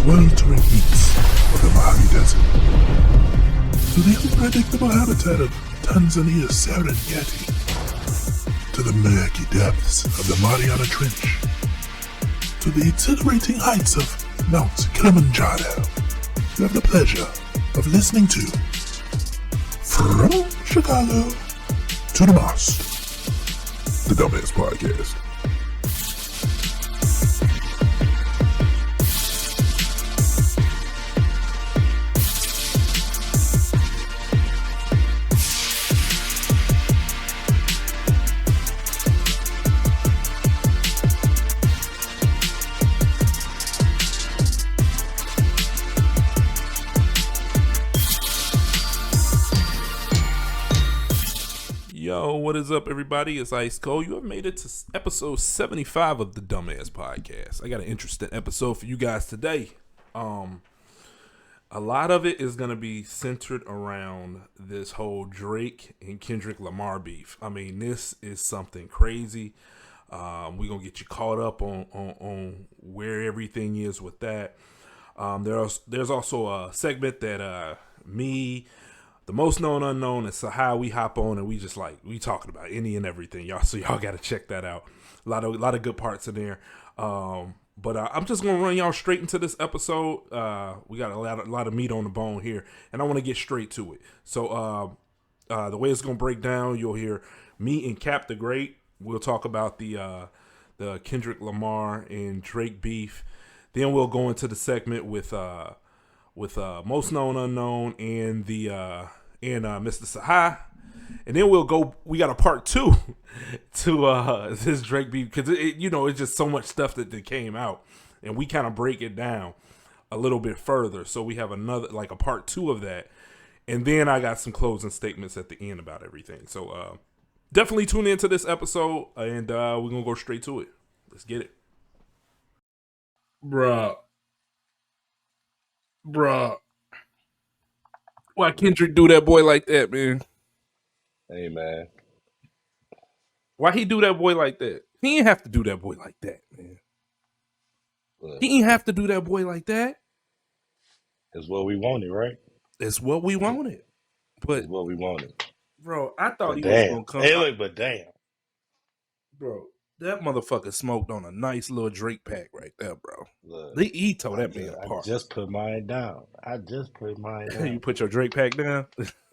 sweltering heats of the Mojave Desert, to the unpredictable habitat of Tanzania's Serengeti, to the murky depths of the Mariana Trench, to the exhilarating heights of Mount Kilimanjaro, you have the pleasure of listening to From Chicago to Dummast, the Dummast Podcast. Yo, what is up, everybody? It's Icekold. You have made it to episode 75 of the Dummast Podcast. I got an interesting episode for you guys today. A lot of it is going to be centered around this whole Drake and Kendrick Lamar beef. I mean, this is something crazy. We're going to get you caught up on where everything is with that. There's also a segment that me, the most known unknown, and Tshey, we hop on and we talking about any and everything, y'all. So y'all got to check that out. A lot of good parts in there. But I'm just gonna run y'all straight into this episode. We got a lot of meat on the bone here, and I want to get straight to it. So the way it's gonna break down, you'll hear me and Cap the Great. We'll talk about the Kendrick Lamar and Drake beef. Then we'll go into the segment with most known unknown and Mr. Tshey, and then we got a part 2 to this Drake beef, because it's just so much stuff that came out, and we kind of break it down a little bit further. So we have another, like, a part 2 of that, and then I got some closing statements at the end about everything. So definitely tune into this episode, and we're gonna go straight to it. Let's get it, bruh. Why Kendrick do that boy like that, man? Hey, man. Why he do that boy like that? He ain't have to do that boy like that, man. Look, He ain't have to do that boy like that. it's what we wanted, right? It's what we wanted. But It's what we wanted. bro, I thought But he was gonna come. Hey, look, but damn. Bro, that motherfucker smoked on a nice little Drake pack right there, bro. Look, He tore that man I apart. just put mine down. You put your Drake pack down?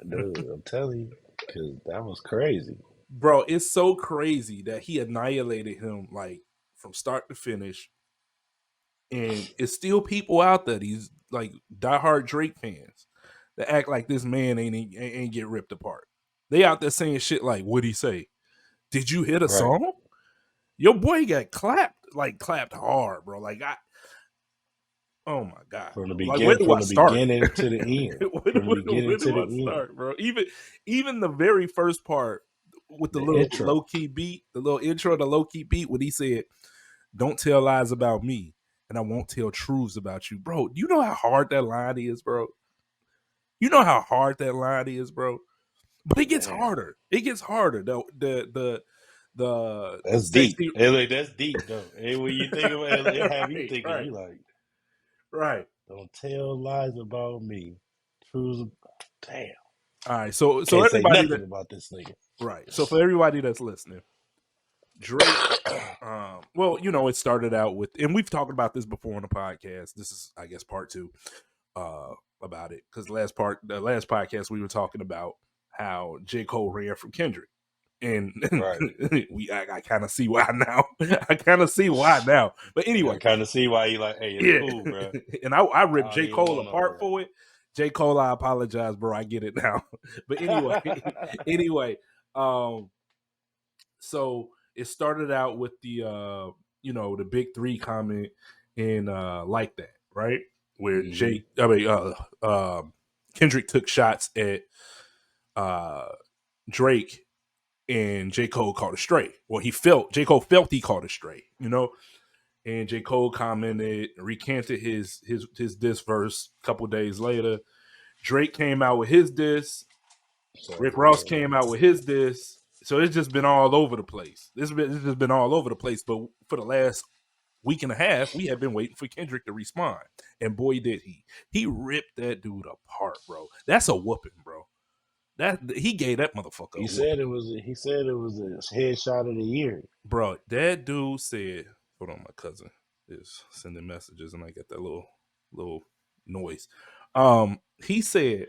Dude, I'm telling you, because that was crazy. Bro, it's so crazy that he annihilated him, like, from start to finish. And it's still people out there, these, like, diehard Drake fans, that act like this man ain't get ripped apart. They out there saying shit like, what'd he say? Did you hit a song? Your boy got clapped hard, bro. Like, oh my God. From the Like, beginning, where do I start? beginning to the end. Where do I start, bro? Even the very first part with the little low-key beat, the little intro, the low-key beat, when he said, don't tell lies about me, and I won't tell truths about you. Bro, you know how hard that line is, bro? You know how hard that line is, bro? But it gets harder. It gets harder. That's deep. Hey, look, that's deep, though. Hey, when you think about it, have you thinking, right. You like, right. Don't tell lies about me. Truths, damn. All right, so Can't everybody say nothing about this nigga. Right. So for everybody that's listening, Drake, well, it started out with, and we've talked about this before on the podcast. This is, I guess, part 2 about it, because the last podcast we were talking about how J. Cole ran from Kendrick, and right. I kind of see why now. But anyway, I kind of see why he like, hey, it's cool, bro. And I ripped J. Cole apart for it. J. Cole, I apologize, bro. I get it now. But anyway, so it started out with the the big 3 comment in Like That, right? Where Kendrick took shots at Drake, and J. Cole called it straight. Well, J. Cole felt he called it straight, and J. Cole commented, recanted his diss verse a couple days later. Drake came out with his diss. Rick Ross came out with his diss. So it's just been all over the place. This has just been all over the place. But for the last week and a half, we had been waiting for Kendrick to respond. And boy, did he. He ripped that dude apart, bro. That's a whooping, bro. He gave that motherfucker a He whooping. said it was. He said it was a headshot of the year. Bro, that dude said, hold on, my cousin is sending messages and I get that little noise. He said,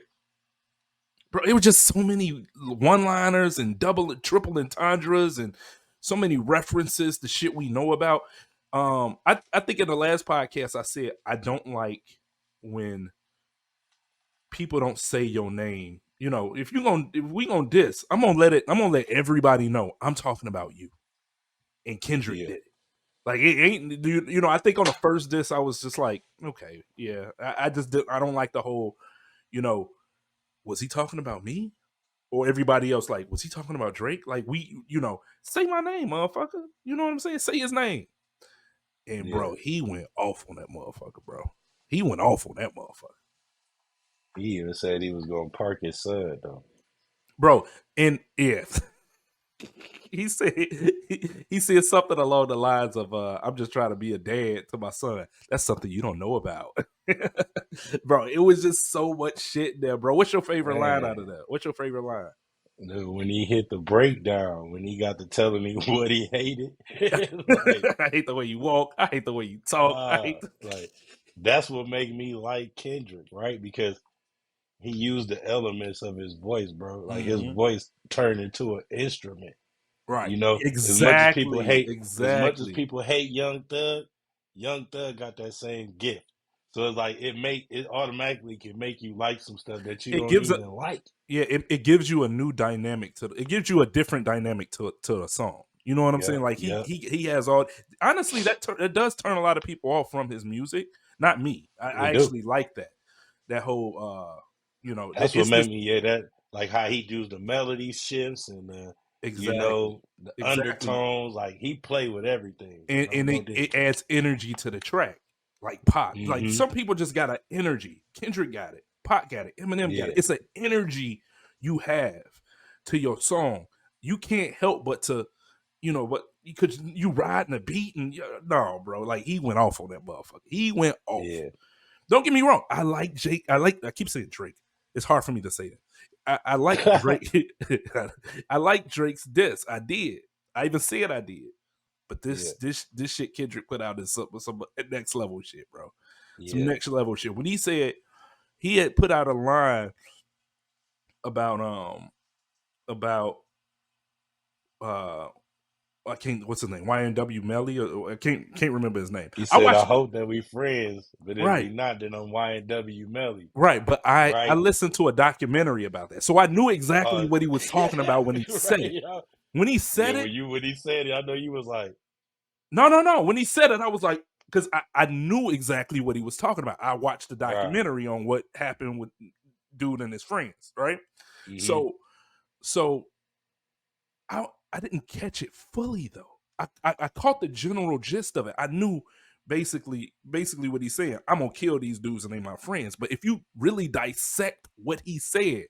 bro, it was just so many one-liners and double and triple entendres and so many references to shit we know about. I think in the last podcast I said I don't like when people don't say your name. You know, if we gonna diss, I'm gonna let everybody know I'm talking about you. And Kendrick did it. Like it ain't, you know. I think on the first diss, I was just like, okay, yeah. I don't like the whole, you know, was he talking about me or everybody else? Like, was he talking about Drake? Like you know, say my name, motherfucker. You know what I'm saying? Say his name. And bro, he went off on that motherfucker, bro. He went off on that motherfucker. He even said he was gonna park his son though, bro. And yeah. He said something along the lines of I'm just trying to be a dad to my son. That's something you don't know about. Bro, it was just so much shit there, bro. What's your favorite line out of that? What's your favorite line? Dude, when he hit the breakdown, when he got to telling me what he hated, I hate the way you walk. I hate the way you talk. like that's what made me like Kendrick, right? Because he used the elements of his voice, bro. Like his voice turned into an instrument. Right. You know, exactly. As much as people hate Young Thug got that same gift. So it's like it automatically can make you like some stuff that you don't even like. Yeah, it gives you a new dynamic it gives you a different dynamic to a song. You know what I'm saying? Like he has all. Honestly, that does turn a lot of people off from his music. Not me. I actually like that whole. You know, that's what made me. That like how he does the melody shifts and you know the undertones. Like he play with everything, and it adds energy to the track. Like Pop, like some people just got an energy. Kendrick got it. Pop got it. Eminem got it. It's an energy you have to your song. You can't help but to, you know, but because you riding the beat and no, bro. Like he went off on that motherfucker. He went off. Yeah. Don't get me wrong. I like Jake. I keep saying Drake. It's hard for me to say that. I like Drake. I like Drake's diss. I did. I even said I did. But this shit Kendrick put out is some next level shit, bro. Some next level shit. When he said he had put out a line about I can't, what's his name? YNW Melly, or I can't remember his name. He said, I hope that we friends, but if we not, then I'm YNW Melly. Right, but I listened to a documentary about that, so I knew exactly what he was talking about when he said it. When he said it, when he said it, I know you was like, no. When he said it, I was like, because I knew exactly what he was talking about. I watched the documentary on what happened with dude and his friends, right? Mm-hmm. So I didn't catch it fully though. I caught the general gist of it. I knew basically what he's saying. I'm gonna kill these dudes and they my friends. But if you really dissect what he said,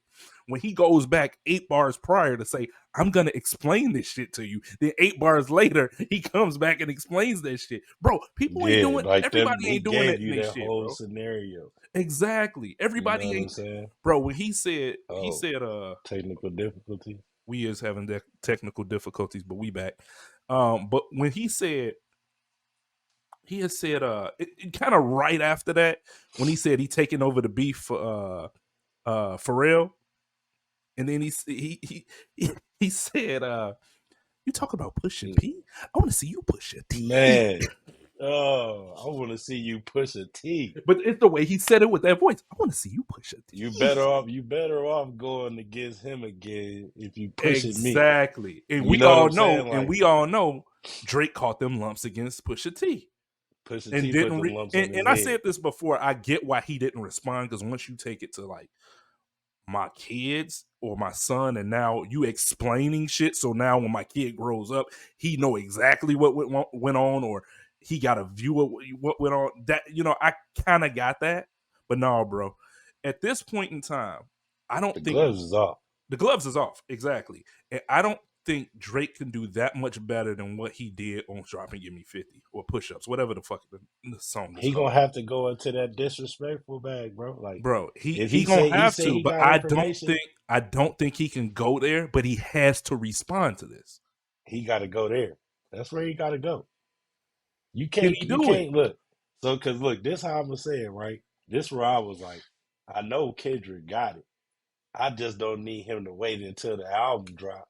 when he goes back 8 bars prior to say, I'm gonna explain this shit to you, then 8 bars later he comes back and explains that shit. Bro, people ain't doing like everybody ain't doing that shit, whole bro. Scenario. Exactly. Everybody ain't bro, when he said technical difficulties. We is having technical difficulties, but we back. But when he had said it kind of right after that, when he said he taking over the beef for Pharrell, and then he said you talk about pushing P? I want to see you push a T. Man. Oh, I want to see you push a T. But it's the way he said it with that voice. I want to see you push a T. You better off going against him again if you push me. Exactly. And we all know Drake caught them lumps against Pusha T. Pusha T put them lumps on his and I said this before, I get why he didn't respond, because once you take it to like my kids or my son, and now you explaining shit, so now when my kid grows up, he know exactly what went on, or he got a view of what went on. That, you know, I kind of got that, but no, bro. At this point in time, I don't think the gloves is off. The gloves is off, exactly. And I don't think Drake can do that much better than what he did on Drop and Give Me 50 or Push Ups, whatever the fuck the song is He gonna called. have to go into that disrespectful bag, bro. Like Bro, if he gonna he have say to, he but got information, I don't think he can go there, but he has to respond to this. he got to go there. That's where he got to go. Can he You do it? can't look. So cause look, this how I'm gonna say it, right? This where I was like, I know Kendrick got it. I just don't need him to wait until the album drop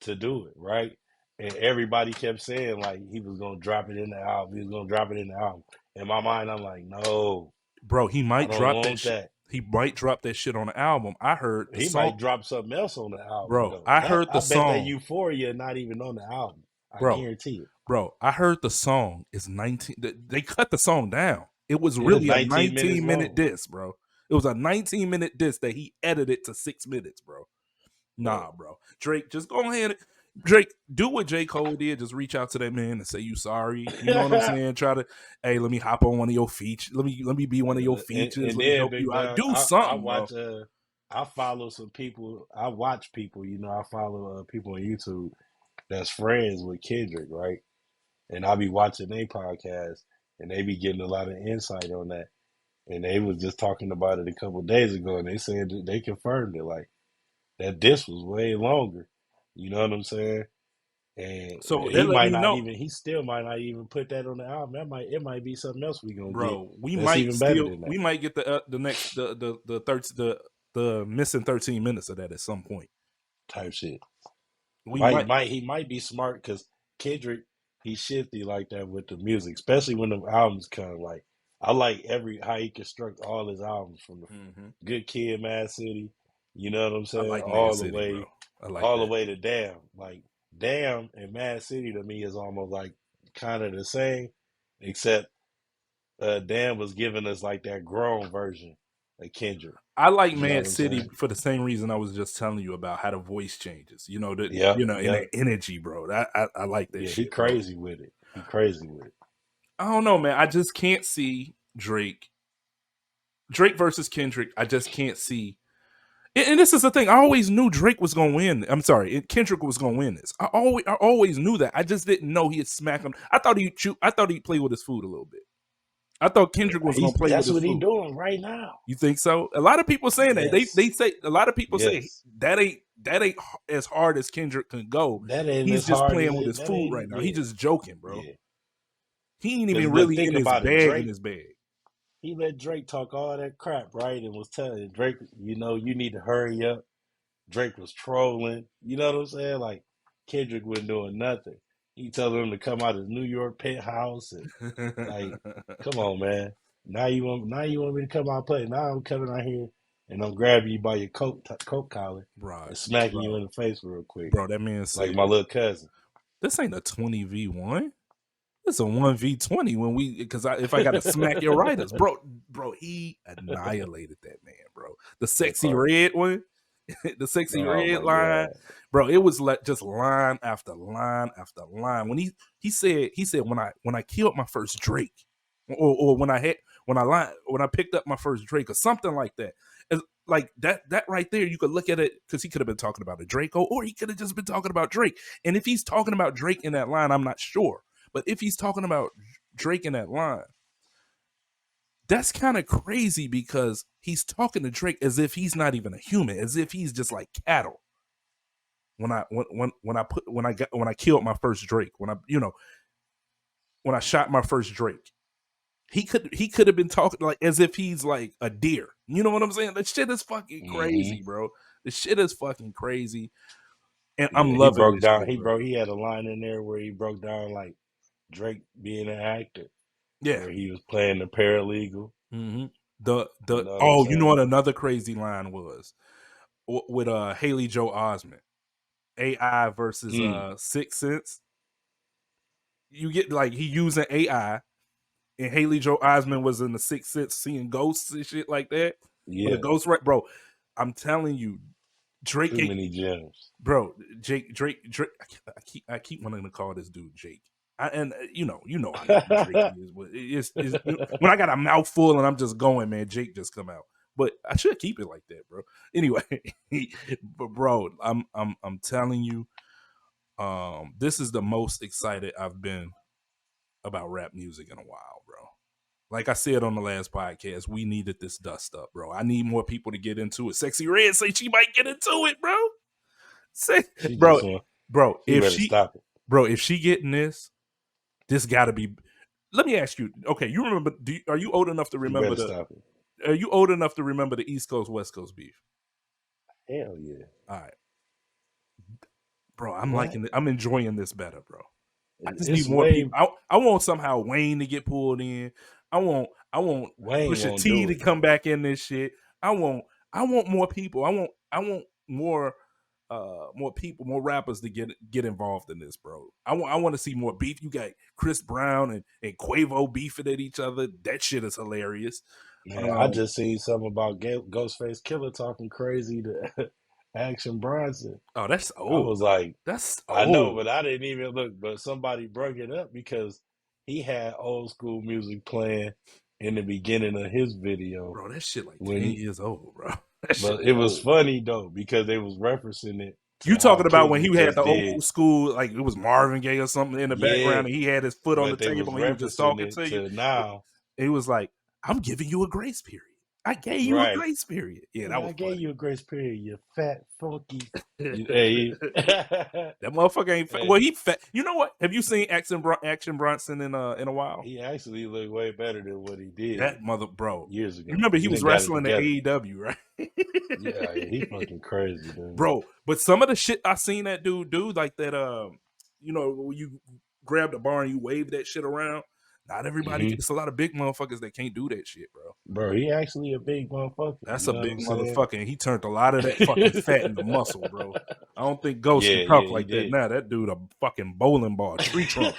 to do it, right? And everybody kept saying like he was gonna drop it in the album. He was gonna drop it in the album. In my mind, I'm like, no, Bro, he I might don't drop that want shit. that. He might drop that shit on the album. I heard the He song, might drop something else on the album bro. though. I That heard the I bet that song, Euphoria not even on the album. I bro. guarantee it. Bro, I heard the song is 19. They cut the song down. It was It was really a 19 minutes 19-minute long. disc, bro. It was a 19-minute disc that he edited to 6 minutes, bro. Nah, bro. Drake, just go ahead. Drake, do what J. Cole did. Just reach out to that man and say you sorry. You know what I'm saying? Try to, hey, let me hop on one of your features. Let me be one of your features. And Let me then help big you out. dog, Do I something, bro. watch I follow some people. I watch people. You know, I follow people on YouTube that's friends with Kendrick, right? And I be watching their podcast, and they be getting a lot of insight on that. And they was just talking about it a couple of days ago, and they said that they confirmed it, like that disc was way longer. You know what I'm saying? And So he that let might me not know, even, he still might not even put that on the album. It might be something else we gonna get bro. that's even better than that We might get the next the missing 13 minutes of that at some point. type shit. We might, He might be smart because Kendrick, he's shifty like that with the music, especially when the albums come. Like I like how he construct all his albums from the Good Kid, Mad City. You know what I'm I saying? like Mad City, bro. I like All the that. way to Damn. Like Damn and Mad City to me is almost like kind of the same, except Damn was giving us like that grown version of Kendrick. I like You know what Mad I'm City saying? for the same reason I was just telling you about how the voice changes. You know that Yep, and yep. that energy, bro. I like that Yeah, he shit, bro. crazy with it. He crazy with it. I don't know, man. I just can't see Drake versus Kendrick. I just can't see. And this is the thing. I always knew Drake was gonna win. I'm sorry, Kendrick was gonna win this. I always knew that. I just didn't know he'd smack him. I thought he'd play with his food a little bit. I thought Kendrick was gonna play with That's his what he food. doing right now. You think so? A lot of people saying that. Yes. They say a lot of people say Yes. that ain't as hard as Kendrick can go. That ain't He's as just hard as playing with his that food ain't right now. He yeah. just joking, bro. Yeah. He ain't Because even look, really think in his about it. bag. In his bag. He let Drake talk all that crap, right? And was telling Drake, you know, you need to hurry up. Drake was trolling. You know what I'm saying? Like Kendrick wasn't doing nothing. He told him to come out of New York penthouse and like, come on, man. Now you want me to come out and play. Now I'm coming out here and I'm grabbing you by your coat collar Bro, and smacking you in the face real quick. bro, that man Like said my little cousin. this ain't a 20v1. It's a 1v20 when because if I gotta smack your writers, bro, he annihilated that man, bro. The That sexy part. red one, the sexy Oh red my line, God. bro. It was like just line after line after line. When he said when I killed my first Drake, or when I picked up my first Drake or something like that. It's like that right there, you could look at it because he could have been talking about a Draco, or he could have just been talking about Drake. And if he's talking about Drake in that line, I'm not sure. But if he's talking about Drake in that line, that's kind of crazy because he's talking to Drake as if he's not even a human, as if he's just like cattle. When I killed my first Drake, when I shot my first Drake, he could have been talking like as if he's like a deer. You know what I'm saying? That shit is fucking crazy, bro. The shit is fucking crazy, and I'm Yeah, he loving broke this down. shit, bro. He had a line in there where he broke down like Drake being an actor, Yeah. where he was playing the paralegal. Mm-hmm. You know what I'm You know saying? what another crazy line was with Haley Joe Osment, AI versus Mm, 6 Sense. You get like he using AI, and Haley Joe Osment was in the 6 Sense seeing ghosts and shit like that. With a yeah, ghost, right, bro? I'm telling you, Drake too many gems. bro, Drake. I keep wanting to call this dude Jake. You know how Drake is. But it's when I got a mouthful and I'm just going, man, Jake just come out. But I should keep it like that, bro. Anyway, but bro, I'm telling you, This is the most excited I've been about rap music in a while, bro. Like I said on the last podcast, we needed this dust up, bro. I need more people to get into it. Sexy Red say she might get into it, bro. Say, She bro, just want. bro, She better stop it. if she getting this got to be. Let me ask you. Okay, you remember? Are you old enough to remember Stop it. Are you old enough to remember the East Coast West Coast beef? Hell yeah. All right, bro. I'm liking it. I'm enjoying this better, bro. I just need more people. I want somehow Wayne to get pulled in. I want Wayne Pusha T to come back in this shit. I want more people. I want more people, more rappers to get involved in this, bro. I want to see more beef. You got Chris Brown and Quavo beefing at each other. That shit is hilarious. Man, I just seen something about Ghostface Killer talking crazy to Action Bronson. Oh, that's old. I was like, that's old. I know, but I didn't even look. But somebody brought it up because he had old school music playing in the beginning of his video. Bro, that shit like 10 years old, bro. But it was funny though because they was referencing it. You talking about when he had the old school, like it was Marvin Gaye or something in the background, and he had his foot on the table and he was just talking to you. Now it was like, I'm giving you a grace period. I gave you a grace period. Yeah, that was. I gave you a grace period. You fat funky. That motherfucker ain't fat. Well, he fat. You know what? Have you seen Action Bronson in a while? He actually looked way better than what he did. That bro years ago. You remember he was wrestling in AEW, right? Yeah, he fucking crazy, dude. Bro, but some of the shit I seen that dude do, like that, you know, when you grab the bar and you wave that shit around. Not everybody. It's a lot of big motherfuckers that can't do that shit, bro. Bro, he actually a big motherfucker. That's a big motherfucker, and he turned a lot of that fucking fat into muscle, bro. I don't think Ghost can talk like that now. That dude a fucking bowling ball, tree trunk.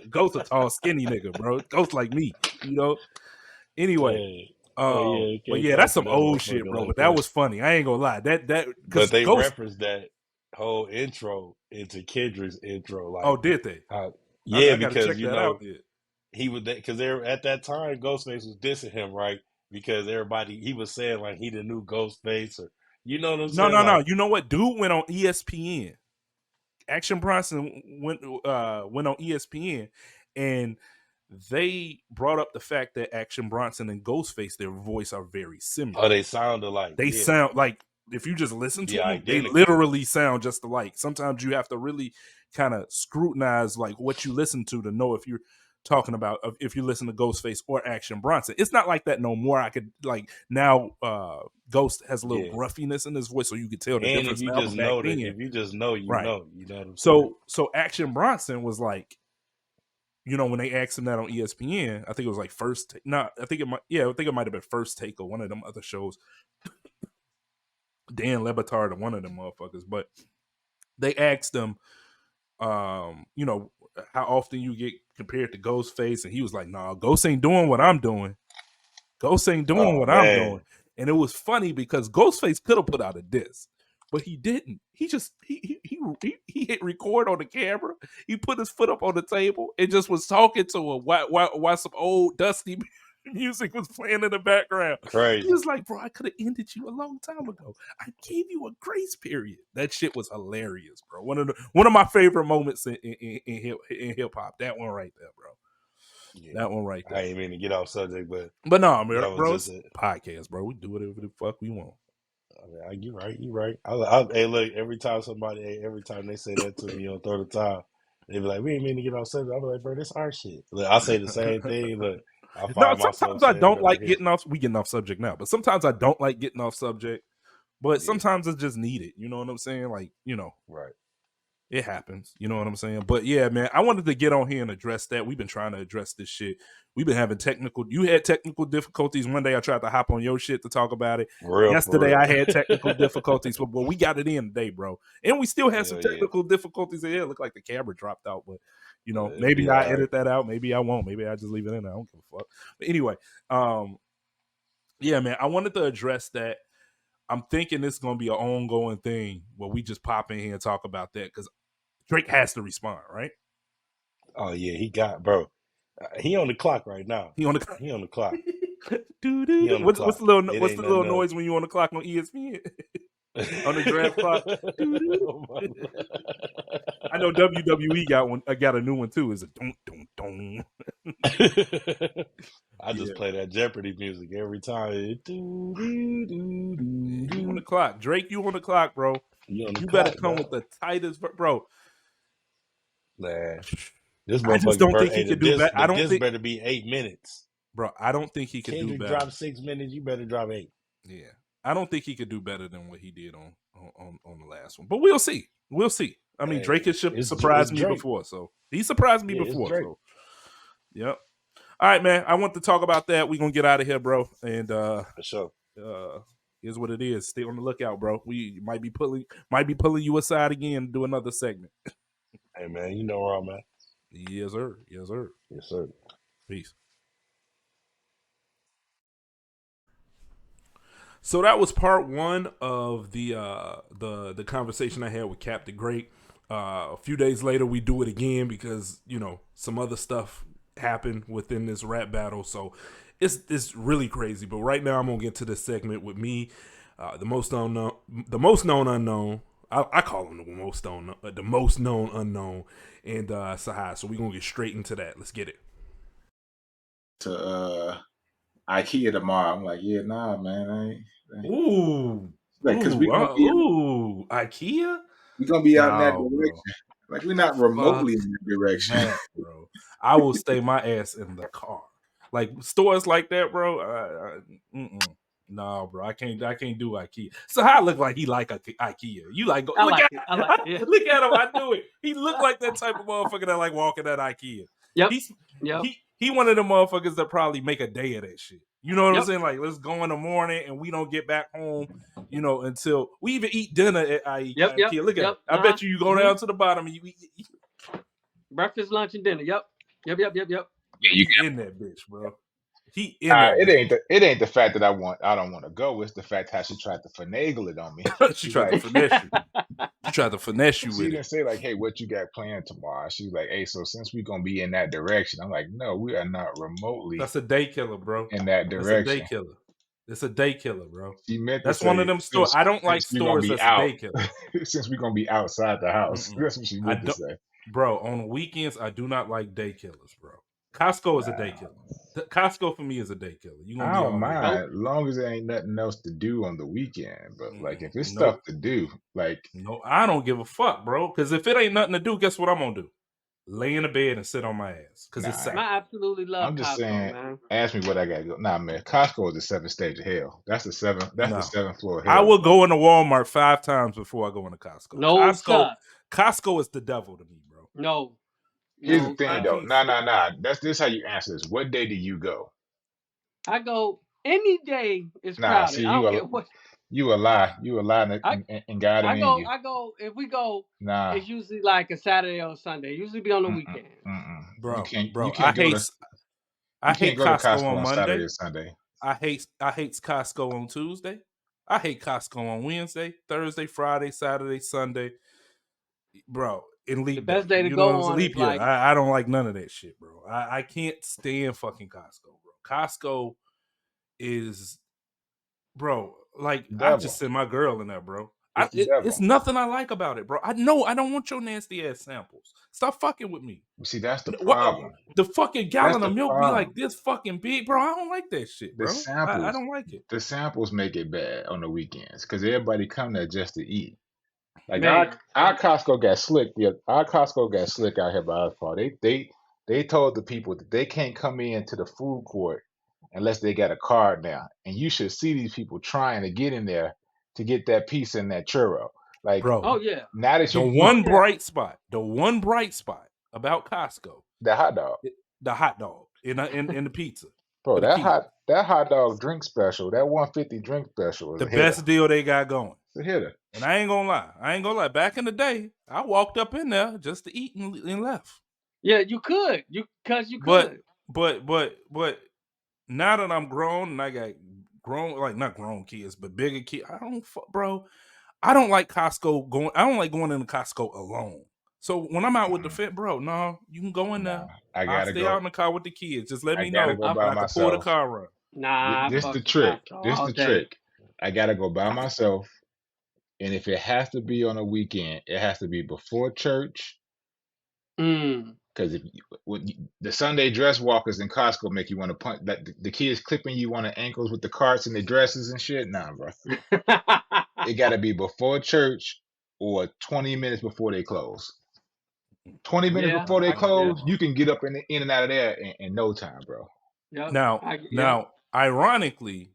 Ghost a tall, skinny nigga, bro. Ghost like me, you know. Anyway, but yeah, that's some old shit, bro. But that was funny. I ain't gonna lie. That but they referenced that whole intro into Kendrick's intro. Like, oh, did they? Yeah, because you know he would, because they were at that time Ghostface was dissing him, right? Because he was saying like he the new Ghostface, or you know what I'm saying? No. You know what? Dude went on ESPN. Action Bronson went on ESPN, and they brought up the fact that Action Bronson and Ghostface, their voice are very similar. Oh, they sound alike. They sound like, if you just listen to them, they literally sound just alike. Sometimes you have to really kind of scrutinize like what you listen to know if you're talking about, if you listen to Ghostface or Action Bronson. It's not like that no more. I could like now Ghost has a little gruffiness in his voice, so you could tell the difference. If you just know that, if you just know, you know what I'm saying? So Action Bronson was like, you know, when they asked him that on ESPN, I think it was like I think it might have been First Take or one of them other shows. Dan Lebitard or one of them motherfuckers, but they asked him, you know, how often you get compared to Ghostface, and he was like, "Nah, Ghost ain't doing what I'm doing. Ghost ain't doing what I'm doing." And it was funny because Ghostface could have put out a diss, but he didn't. He just he hit record on the camera. He put his foot up on the table and just was talking to him while some old dusty music was playing in the background. Crazy. He was like, "Bro, I could have ended you a long time ago. I gave you a grace period." That shit was hilarious, bro. One of my favorite moments in hip hop. That one right there, bro. Yeah, that one right there. I ain't mean to get off subject, but no, bro, it's a podcast, bro. We do whatever the fuck we want. I mean, you right. Hey, look, every time they say that to me on Throw the Towel, they be like, "We ain't mean to get off subject." I'm like, "Bro, this our shit." Look, I say the same thing. Look. Sometimes I don't like getting off. We getting off subject now, but sometimes I don't like getting off subject. But sometimes it's just needed. You know what I'm saying? Like, you know, right? It happens. You know what I'm saying? But yeah, man, I wanted to get on here and address that. We've been trying to address this shit. We've been having you had technical difficulties. One day I tried to hop on your shit to talk about it. Yesterday I had technical difficulties, but we got it in today, bro. And we still have some technical difficulties in here. It looked like the camera dropped out, but you know, maybe I edit that out. Maybe I won't. Maybe I just leave it in there. I don't give a fuck. But anyway, yeah, man, I wanted to address that. I'm thinking this is going to be an ongoing thing where we just pop in here and talk about that because Drake has to respond, right? Oh, yeah, he got, bro. He on the clock right now. He on the clock. What's the little noise when you on the clock on ESPN? on the draft clock. I know WWE got one. I got a new one too. Is a dum dum dum. I just play that Jeopardy music every time. You on the clock, Drake? You on the clock, bro? You better come with the tightest, bro. Man, this I just don't think he could do that. I don't think better be 8 minutes, bro. I don't think he could do Kendrick better. Drop 6 minutes. You better drop 8. Yeah, I don't think he could do better than what he did on the last one. But we'll see. We'll see. I mean, Drake has surprised me before, so he surprised me before. So, yep. All right, man. I want to talk about that. We're gonna get out of here, bro. And for sure. Here's what it is. Stay on the lookout, bro. We might be pulling you aside again to do another segment. Hey man, you know where I'm at. Yes, sir. Yes, sir. Yes, sir. Peace. So that was part one of the conversation I had with Captain Great. A few days later, we do it again because some other stuff happened within this rap battle. So it's really crazy. But right now, I'm gonna get to this segment with me, the most known unknown. I call him the most known unknown, and Sahai. So we're gonna get straight into that. Let's get it. To IKEA tomorrow. I'm like, yeah, nah, man. I ain't. Ooh, like, because IKEA. We're gonna be out in that direction. Bro. Like, we're not remotely in that direction, bro. I will stay my ass in the car. Like stores like that, bro. No, bro. I can't do IKEA. So how I look like he like IKEA? You like go? Look at him. I do it. He look like that type of motherfucker that like walking at IKEA. Yep. He one of the motherfuckers that probably make a day of that shit. You know what I'm saying? Like, let's go in the morning and we don't get back home, until we even eat dinner at IKEA. Look at it. I bet you go down to the bottom and you eat breakfast, lunch, and dinner. Yep. Yeah, you in that bitch, bro. He in that. It ain't the fact that I don't want to go. It's the fact how she tried to finagle it on me. She tried to finesse you. She tried to finesse you with it. She didn't say like, "Hey, what you got planned tomorrow?" She's like, "Hey, so since we're gonna be in that direction," I'm like, "No, we are not remotely." That's a day killer, bro. In that direction, that's a day killer. It's a day killer, bro. She meant that's one of them stores. I don't like stores that's a day killer. Since we're gonna be outside the house, that's what she meant to say. Bro, on the weekends, I do not like day killers, bro. Costco is a day killer. Costco for me is a day killer. I don't mind as long as there ain't nothing else to do on the weekend. But like, if it's stuff to do, like, no, I don't give a fuck, bro. Because if it ain't nothing to do, guess what I'm gonna do? Lay in the bed and sit on my ass. Because it's sad. I absolutely love. I'm just Costco, saying. Man. Ask me what I gotta go. Nah, man. Costco is the 7th stage of hell. That's the 7th. That's the 7th floor of hell. I will go into Walmart 5 times before I go into Costco. No, Costco is the devil to me, bro. No. Here's the thing, though. Nah. This how you answer this. What day do you go? I go any day. It's crowded. See, I don't care what. You a lie. You a lie, and God in you. I go. If we go, it's usually like a Saturday or Sunday. It usually be on the weekend. Bro, I hate Costco on Monday. Saturday or Sunday. I hate Costco on Tuesday. I hate Costco on Wednesday, Thursday, Friday, Saturday, Sunday. Bro, in leap the best day to go on leap year. I don't like none of that shit, bro. I can't stand fucking Costco, bro. Costco is, bro. Like, I just sent my girl in there, bro. It's nothing I like about it, bro. I know I don't want your nasty ass samples. Stop fucking with me. See, that's the problem. The fucking gallon of milk be like this fucking big, bro. I don't like that shit, bro. I don't like it. The samples make it bad on the weekends because everybody come there just to eat. Like our Costco got slick. Our Costco got slick out here by us, Paul. They told the people that they can't come into the food court unless they got a card now. And you should see these people trying to get in there to get that piece in that churro. Like, bro, oh yeah. Now that the one bright spot about Costco, the hot dog in the pizza. Bro, that hot dog drink special, that 150 drink special is the best deal they got going. It's a hitter. And I ain't gonna lie. Back in the day, I walked up in there just to eat and left. Yeah, you could. You could. But now that I'm grown and I got grown, like not grown kids, but bigger kids, I don't like Costco going. I don't like going into Costco alone. So when I'm out with the fit, bro, no, you can go in there. I'll stay out in the car with the kids. Just let me know. I can pull the car run. Nah, this the trick. This the trick. I gotta go by myself. And if it has to be on a weekend, it has to be before church. Because the Sunday dress walkers in Costco make you want to punch that the kids clipping you on the ankles with the carts and the dresses and shit. Nah, bro. It got to be before church or 20 minutes before they close. 20 minutes before they close, you can get up in and out of there in no time, bro. Yep. Now, ironically,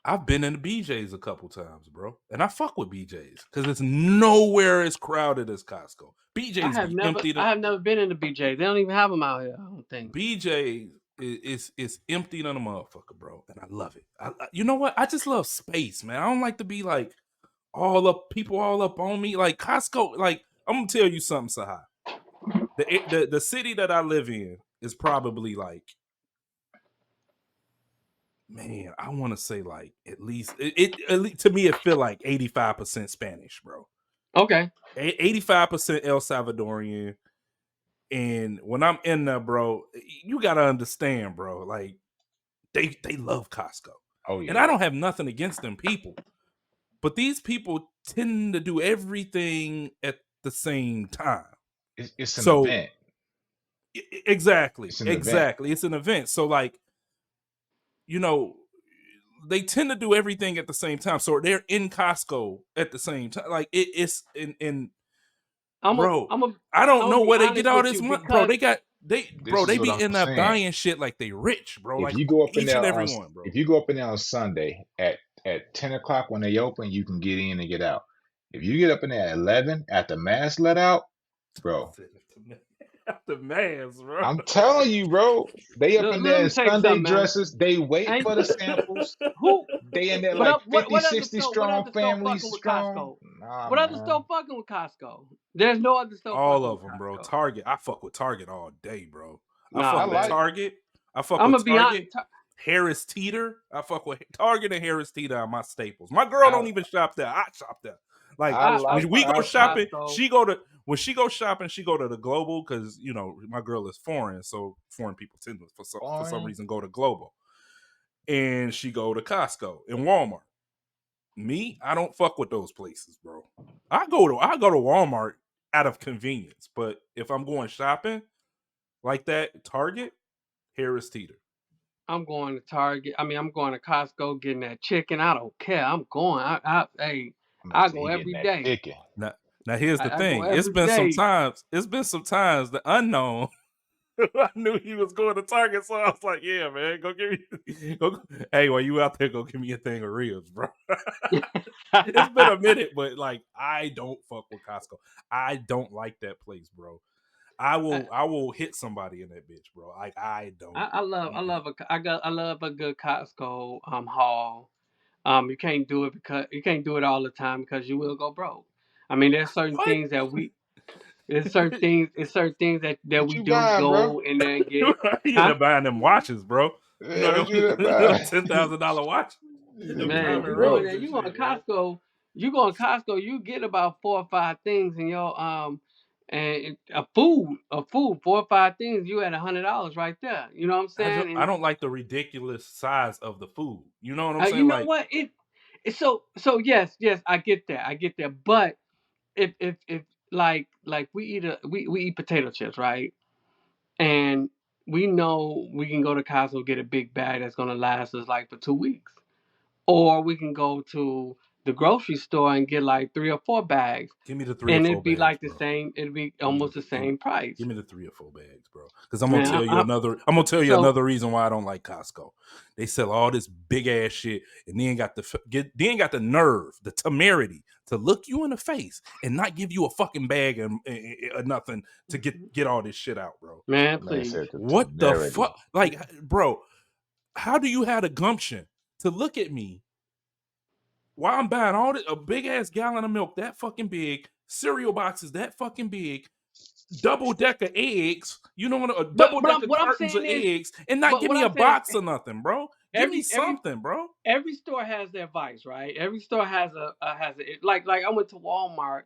I've been in the BJ's a couple times, bro, and I fuck with BJ's because it's nowhere as crowded as Costco. BJ's empty. I have never been in the BJ's. They don't even have them out here. I don't think BJ's is empty than a motherfucker, bro, and I love it. You know what? I just love space, man. I don't like to be like people all up on me. Like Costco, like I'm gonna tell you something, Sahai. The city that I live in is probably like, man, I want to say like at least to me it feel like 85% Spanish, bro. Okay. 85% El Salvadorian. And when I'm in there, bro, you gotta understand, bro. Like they love Costco. Oh yeah. And I don't have nothing against them people, but these people tend to do everything at the same time. It's an event. Exactly. It's an event. It's an event. So like, you know, they tend to do everything at the same time. So they're in Costco at the same time. Like it's in I don't know where they get all this money, bro. They be in there buying shit like they rich, bro. If like you go up in there bro. If you go up in there on Sunday at 10 o'clock when they open, you can get in and get out. If you get up in there at 11 after mass let out, bro. After mass, bro. I'm telling you, bro. They up in there in Sunday dresses. They wait for the samples. They in there like 50, 60 strong, families strong. What other store fucking with Costco? There's no other store. All of them, bro. Target. I fuck with Target all day, bro. I fuck with Target. I fuck with Target. Harris Teeter. I fuck with Target and Harris Teeter are my staples. My girl don't even shop there. I shop there. Like when we go shopping, when she goes shopping, she go to the Global because you know my girl is foreign, so foreign people tend to for some reason go to Global, and she go to Costco and Walmart. Me, I don't fuck with those places, bro. I go to Walmart out of convenience, but if I'm going shopping like that, Target, Harris Teeter. I'm going to Target. I mean, I'm going to Costco getting that chicken. I don't care. I'm going. I go every day. Now here's the thing. It's been some times the unknown. I knew he was going to Target, so I was like, "Yeah, man, go give me." Hey, while you out there, go give me a thing of ribs, bro. It's been a minute, but like, I don't fuck with Costco. I don't like that place, bro. I will hit somebody in that bitch, bro. Like I don't. I love a good Costco haul. You can't do it all the time because you will go broke. I mean, there's certain things that we. It's certain things that we do go in there and get. You end up buying them watches, bro. You know $10,000 watch. Man, you go to Costco. You go to Costco. You get about 4 or 5 things in your and a food 4 or 5 things. You had $100 right there. You know what I'm saying? I don't like the ridiculous size of the food. You know what I'm saying? You know what? So yes, I get that. But if like we eat potato chips, right? And we know we can go to Costco get a big bag that's gonna last us like for 2 weeks, or we can go to the grocery store and get like 3 or 4 bags. Give me the 3 or 4 and bags, it'd be like bro. the same. It'd be almost the same price. Give me the 3 or 4 bags, bro. Because I'm gonna tell you another reason why I don't like Costco. They sell all this big ass shit, and they ain't got the nerve, the temerity to look you in the face and not give you a fucking bag and nothing to get all this shit out, bro. Man, please. What the fuck? Like, bro, how do you have the gumption to look at me while I'm buying a big ass gallon of milk that fucking big, cereal boxes that fucking big, double decker eggs, you know what? A double decker cartons of eggs, and not give me a box or nothing, bro. Give me something, bro. Every store has their vice, right? Every store has a like I went to Walmart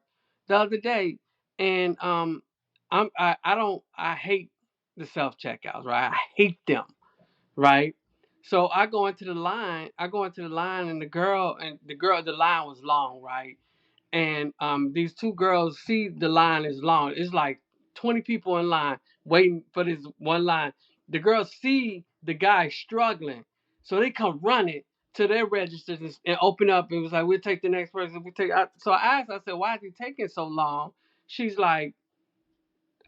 the other day, and I hate the self checkouts, right? I hate them, right? So I go into the line. And the line was long, right? And these two girls see the line is long. It's like 20 people in line waiting for this one line. The girls see the guy struggling, so they come running to their registers and open up. And it was like, we'll take the next person. So I asked, I said, why is he taking so long? She's like,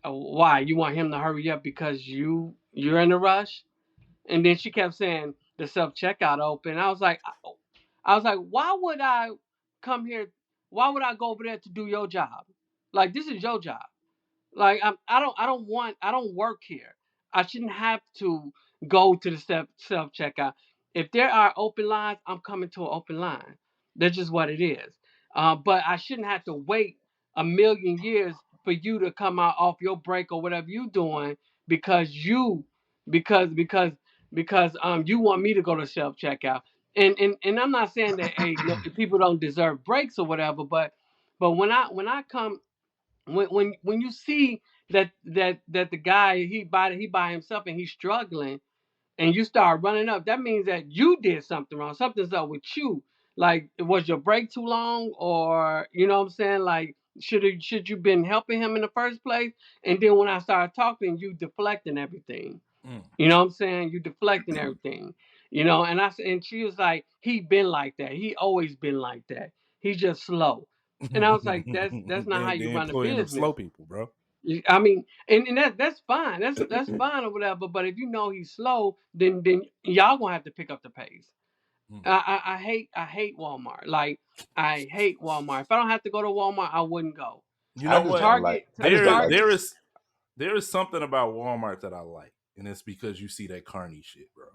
why? You want him to hurry up because you're in a rush? And then she kept saying the self checkout open. I was like, why would I come here? Why would I go over there to do your job? Like, this is your job. Like, I don't work here. I shouldn't have to go to the self checkout. If there are open lines, I'm coming to an open line. That's just what it is. But I shouldn't have to wait a million years for you to come out off your break or whatever you doing because you want me to go to self checkout. And I'm not saying that no, people don't deserve breaks or whatever, but when I come when you see that the guy he by himself and he's struggling and you start running up, that means that you did something wrong. Something's up with you. Like, was your break too long, or you know what I'm saying? Like, should you been helping him in the first place? And then when I started talking, you deflecting everything. Mm. You know what I'm saying? You deflecting everything. And she was like, he been like that. He always been like that. He's just slow. And I was like, that's not how They you run a employing them business. slow people, bro. I mean, and that's fine. That's fine or whatever. But if you know he's slow, then y'all gonna have to pick up the pace. Mm. I hate Walmart. Like, I hate Walmart. If I don't have to go to Walmart, I wouldn't go. You I know just what? don't like. Target, I just don't like. There is something about Walmart that I like, and it's because you see that carny shit, bro.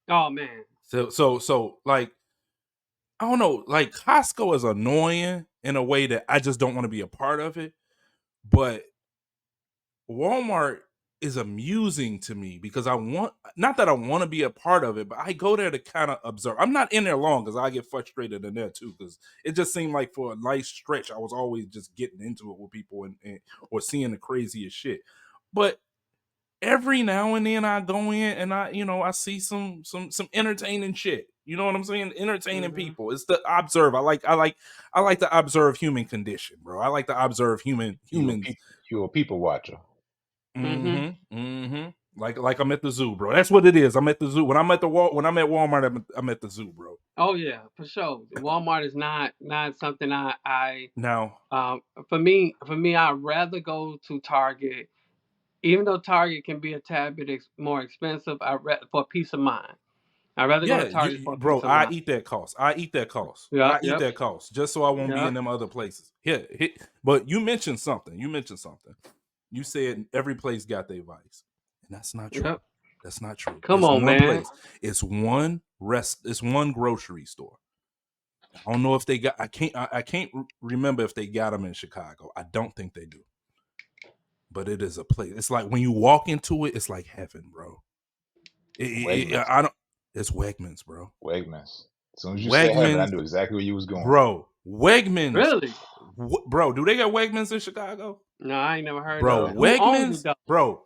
Oh man. So like, I don't know, like Costco is annoying in a way that I just don't want to be a part of it, but Walmart is amusing to me because not that I want to be a part of it, but I go there to kind of observe. I'm not in there long because I get frustrated in there too, because it just seemed like for a nice stretch I was always just getting into it with people and or seeing the craziest shit. But every now and then I go in and I see some entertaining shit. You know what I'm saying? Entertaining Mm-hmm. people. It's the observe. I like to observe human condition, bro. I like to observe humans. You a people watcher. Mm-hmm. Mm-hmm. Like I'm at the zoo, bro. That's what it is. I'm at the zoo. When I'm at Walmart, I'm at the zoo, bro. Oh yeah, for sure. Walmart is not something I Now, for me, I'd rather go to Target, even though Target can be a tad bit more expensive. For peace of mind. I'd rather go to yeah, Target for bro, peace of mind. I eat that cost. I eat that cost. Yep, I eat yep, that cost just so I won't be yep. in them other places. Yeah, but you mentioned something. You said every place got their vice, and that's not true. Yep. That's not true. Come It's on, one man. place. It's one grocery store. I don't know if they got. I can't remember if they got them in Chicago. I don't think they do. But it is a place. It's like when you walk into it, it's like heaven, bro. Wegmans. I don't. It's Wegmans, bro. Wegmans. As soon as you said heaven, I Wegmans, knew exactly where you was going. bro. Wegmans, Really? bro. Do they got Wegmans in Chicago? No, I ain't never heard Bro, of it. Who owns it Wegmans, though? bro.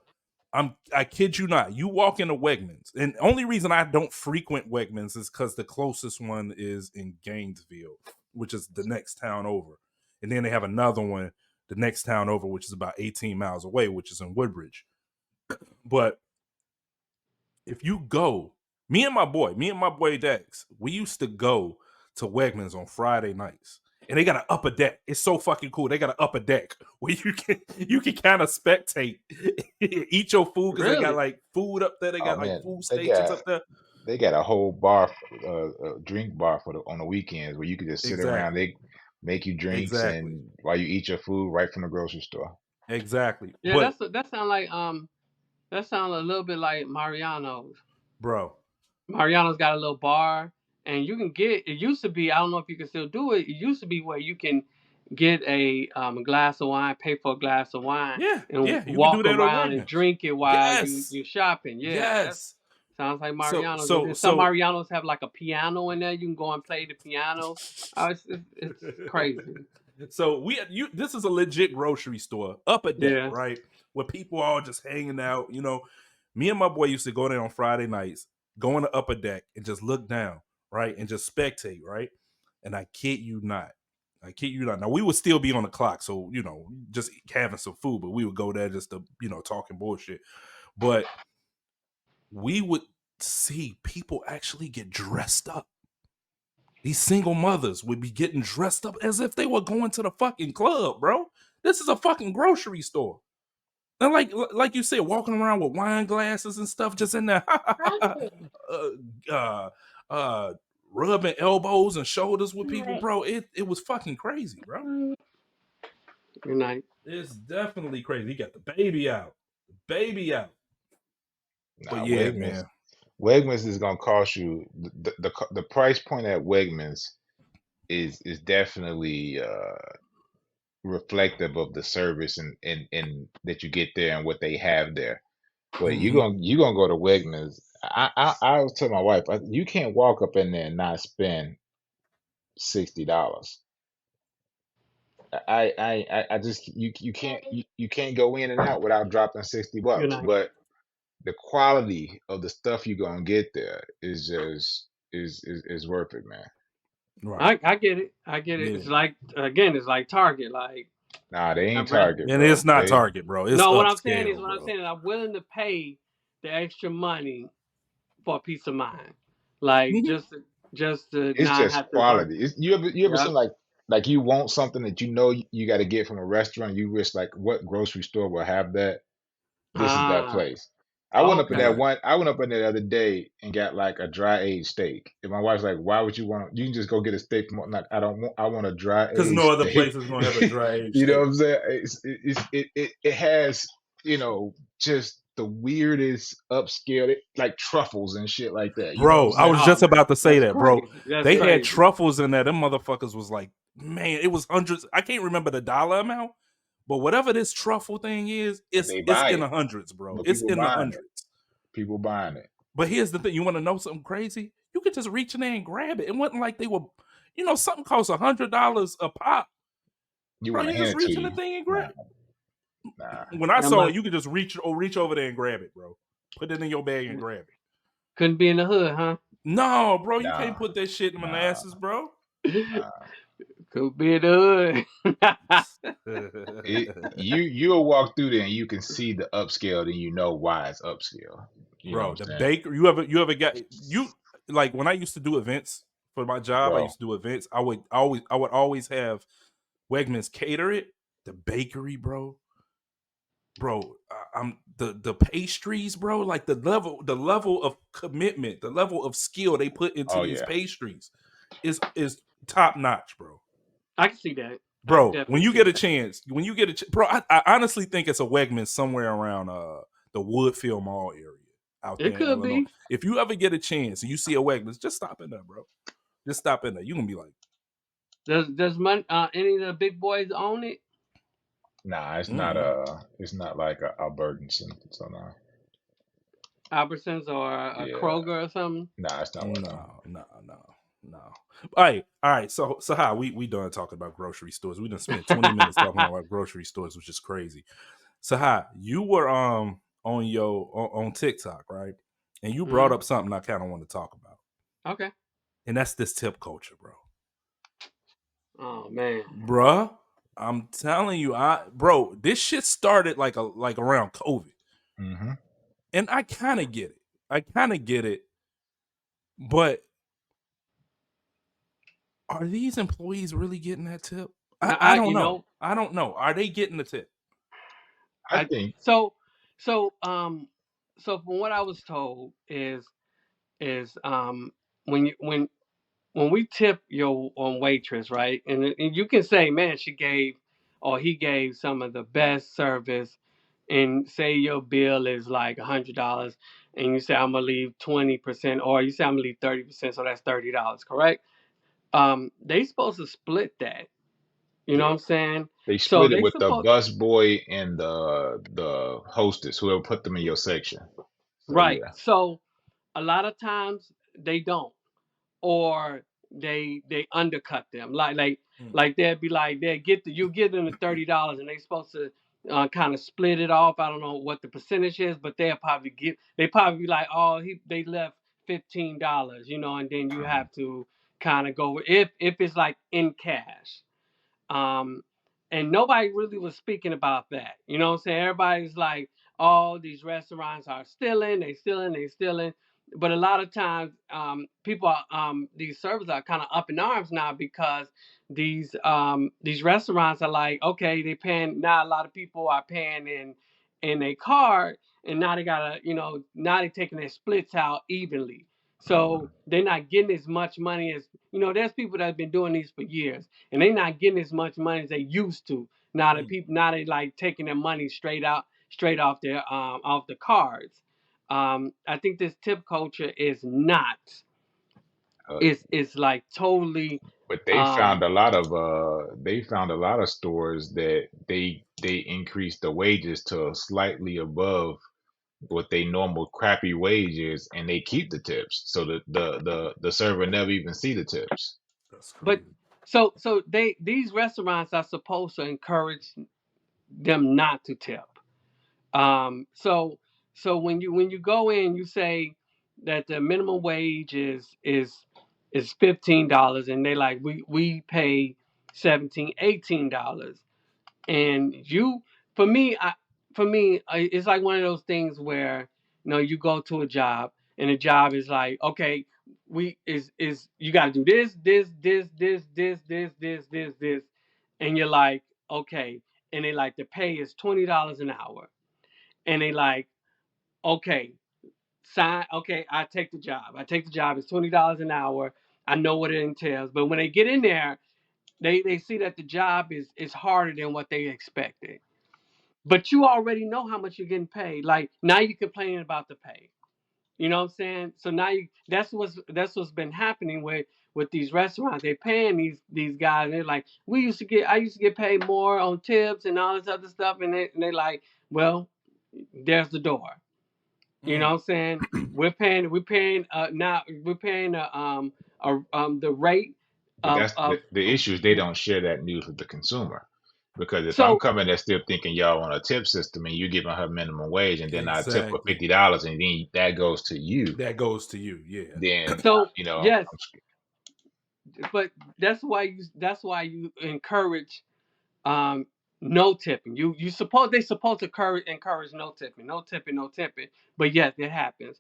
I kid you not. You walk into Wegmans, and the only reason I don't frequent Wegmans is because the closest one is in Gainesville, which is the next town over, and then they have another one the next town over, which is about 18 miles away, which is in Woodbridge. But if you go, me and my boy Dex, we used to go to Wegmans on Friday nights. And they got an upper deck. It's so fucking cool. They got an upper deck where you can kind of spectate, eat your food because they got Really? like food up there. They Oh got like man, food they stations got up there. they got a whole bar, drink bar on the weekends where you can just sit around. Exactly. They make you drinks Exactly. and while you eat your food right from the grocery store. Exactly. Yeah, But that sound like that sound a little bit like Mariano's. bro, Mariano's got a little bar, and you can get. It used to be. I don't know if you can still do it. It used to be where you can get a glass of wine, pay for a glass of wine, and yeah, you can do walk that at around and Wegmans. drink it while Yes. you're shopping. Yeah, that Yes. sounds like So Mariano's. And so then some so Mariano's have like a piano in there. You can go and play the piano. It's crazy. So this is a legit grocery store, upper deck, Yeah. right? Where people are just hanging out. Me and my boy used to go there on Friday nights. go on the upper deck and just look down, right, and just spectate, right. And I kid you not, Now we would still be on the clock, so just having some food, but we would go there just to talking bullshit. But we would see people actually get dressed up. These single mothers would be getting dressed up as if they were going to the fucking club, bro. This is a fucking grocery store. And like you said, walking around with wine glasses and stuff, just in there, rubbing elbows and shoulders with people, bro. It was fucking crazy, bro. Good night. It's definitely crazy. He got the baby out. But Nah, yeah, Wegmans. man. Wegmans is gonna cost you the price point at Wegmans is definitely reflective of the service and that you get there and what they have there. But you gonna go to Wegmans. I was telling my wife, you can't walk up in there and not spend $60. I just you can't go in and out without dropping 60 Good bucks. night. But the quality of the stuff you're gonna get there is just is worth it, man. Right. I get it. Yeah. It's like, again, it's like Target. Like, Nah, they ain't I'd rather. Target, And bro. it's not They Target, bro. It's No, what I'm saying is, upscale, bro. I'm willing to pay the extra money for peace of mind. Like, just to it's not just have to work. quality. You ever Yep. seen like you want something that you got to get from a restaurant? You wish like what grocery store will have that? This is that Ah, place. I went up in okay. that Right. one. I went up in there the other day and got like a dry aged steak. And my wife's like, "Why would you want? You can just go get a steak from like I don't want. I want a dry Because aged no other steak." place is gonna have a dry aged You know steak. what I'm saying? It has just the weirdest upscale like truffles and shit like that. You know what I'm Bro, I saying? was Oh just about man, to say that's that, bro. crazy. That's They had crazy. truffles in there. Them motherfuckers was like, man, it was hundreds. I can't remember the dollar amount, but whatever this truffle thing is, But it's they it's buy in it. the hundreds, bro. But It's people in the buying it. hundreds. People buying it. But here's the thing: you want to know something crazy? You could just reach in there and grab it. It wasn't like they were, something costs $100 a pop, You bro. want to You hand just it to reach in the you? thing and grab. Nah, nah. When I That saw it, must you could just reach over there and grab it, bro. Put it in your bag and grab it. couldn't be in the hood, huh? No, bro, you can't Nah, put that shit in nah, molasses, bro. nah. Could be in the hood. You'll walk through there and you can see the upscale, then you know why it's upscale. You know what Bro, I'm the saying? baker. You ever got you like when I used to do events for my job? I Bro, used to do events. I would always have Wegmans cater it. The bakery, bro. I'm the pastries, bro. Like the level of commitment, the level of skill they put into oh these yeah. pastries is top notch, bro. I can see that. I can Bro, when definitely you see get a that. chance, bro, I honestly think it's a Wegmans somewhere around the Woodfield Mall area out It there in could Illinois. be. If you ever get a chance and you see a Wegmans, just stop in there, bro. Just stop in there. You gonna be like, Does any of the big boys own it? Nah, mm-mm. it's not like a Albertinson. So nah. Albertsons or a Yeah. Kroger or something? Nah, it's not one of them. No. All right. So how we done talking about grocery stores? We done spent 20 minutes talking about grocery stores, which is crazy. So how you were on TikTok, right? And you brought Hmm. up something I kind of want to talk about. Okay. And that's this tip culture, bro. Oh man. Bruh, I'm telling you, bro, this shit started like around COVID. Mm-hmm. And I kind of get it. But are these employees really getting that tip? I I don't you know. know I don't know. Are they getting the tip? I I think so so so from what I was told is when you when we tip your waitress, right? And you can say, man, she gave or he gave some of the best service, and say your bill is like $100, and you say I'm gonna leave 20%, or you say I'm gonna leave 30%, so that's $30, correct? They supposed to split that. You know yeah. what I'm saying? They So split it they with the supposed bus boy and the hostess, whoever put them in your section. So right. yeah. So a lot of times they don't, or they undercut them. Mm. Like they'd be like you give them the $30, and they supposed to kind of split it off. I don't know what the percentage is, but they probably be like, oh, they left $15, and then you have to kind of go if it's like in cash. Um, and nobody really was speaking about that. You know what I'm saying? Everybody's like, oh, these restaurants are stealing, they stealing, they stealing. But a lot of times, people are, these servers are kind of up in arms now because these restaurants are like, okay, they paying now. A lot of people are paying in a card, and now they gotta, now they taking their splits out evenly. So they're not getting as much money as there's people that have been doing these for years and they're not getting as much money as they used to. Now they like taking their money straight off their off the cards. I think this tip culture is not. Uh, It's like totally. but Um, they found a lot of stores that they increased the wages to slightly above what they normal crappy wage is, and they keep the tips, so the server never even see the tips. That's but crazy. so these restaurants are supposed to encourage them not to tip. So when you go in, you say that the minimum wage is $15, and they like we pay 17, $18, and you for me it's like one of those things where you go to a job and the job is like, okay, we is you got to do this, and you're like, okay, and they like the pay is $20 an hour, and they like, okay, sign, okay, I take the job, it's $20 an hour, I know what it entails, but when they get in there, they see that the job is harder than what they expected, but you already know how much you're getting paid. Like now you're complaining about the pay. You know what I'm saying? So now that's what's been happening with these restaurants. They're paying these guys, and they're like, I used to get paid more on tips and all this other stuff, and they're like, well, there's the door. You know what I'm saying? We're paying now we're paying the rate But of that's of the issue is they don't share that news with the consumer. Because if I'm so coming there still thinking y'all on a tip system and you giving her minimum wage and then I tip her Exactly. $50 and then that goes to you, That goes to you. Yeah. then so you know yes, I'm, but that's why you encourage um no tipping. They supposed to encourage no tipping, but yes, it happens.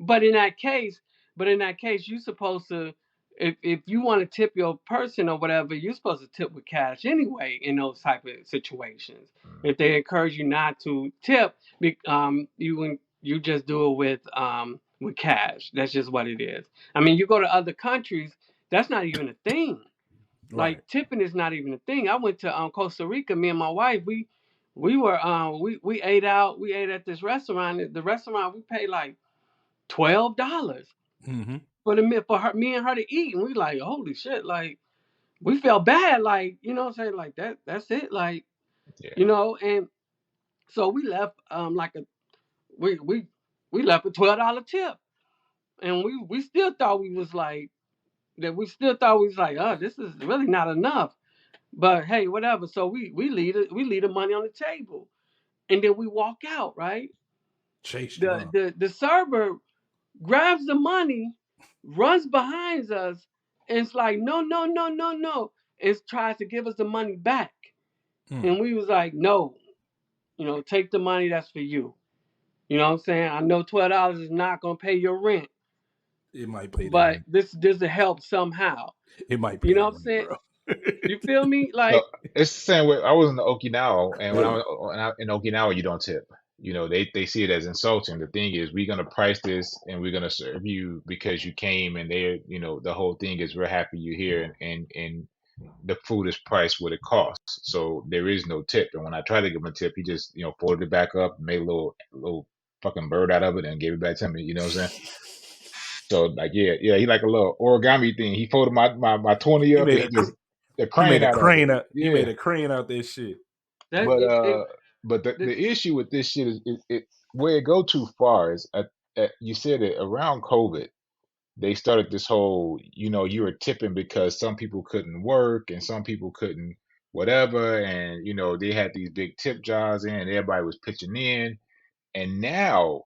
But in that case, you supposed to, if you want to tip your person or whatever, you're supposed to tip with cash anyway in those type of situations. If they encourage you not to tip, you just do it with cash. That's just what it is. I mean, you go to other countries, that's not even a thing. Right. Like tipping is not even a thing. I went to Costa Rica. Me and my wife, we ate out. We ate at this restaurant. The restaurant we paid like $12 Mm-hmm. for her, me and her to eat, and we like, holy shit! Like we felt bad. Like what I'm saying, like that's it. Like yeah. and so we left like a we left a $12 tip, and we still thought we was like that. We still thought we was like, oh, this is really not enough. But hey, whatever. So we leave the money on the table, and then we walk out. Right. Chased you, The huh? the the server grabs the money, runs behind us, and it's like, no, no, no, no, no, and tries to give us the money back. Mm. And we was like, no, take the money. That's for you. You know what I'm saying? I know $12 is not gonna pay your rent, It might pay that but rent. this will help somehow. It might You pay know that what I'm rent, saying? bro. You feel me? So Like it's the same way. I was in Okinawa, and in Okinawa, you don't tip. They see it as insulting. The thing is, we're gonna price this, and we're gonna serve you because you came, and the whole thing is we're happy you're here, and the food is priced what it costs. So there is no tip. And when I tried to give him a tip, he just folded it back up, made a little fucking bird out of it, and gave it back to me. You know what I'm saying? So like yeah, he like a little origami thing. He folded my 20 he up, and made he a just the he made crane a out of it. crane out. He Yeah. made a crane out that shit. that But it, the the, issue with this shit is where it go too far is you said it around COVID they started this whole you were tipping because some people couldn't work and some people couldn't whatever, and they had these big tip jars in and everybody was pitching in, and now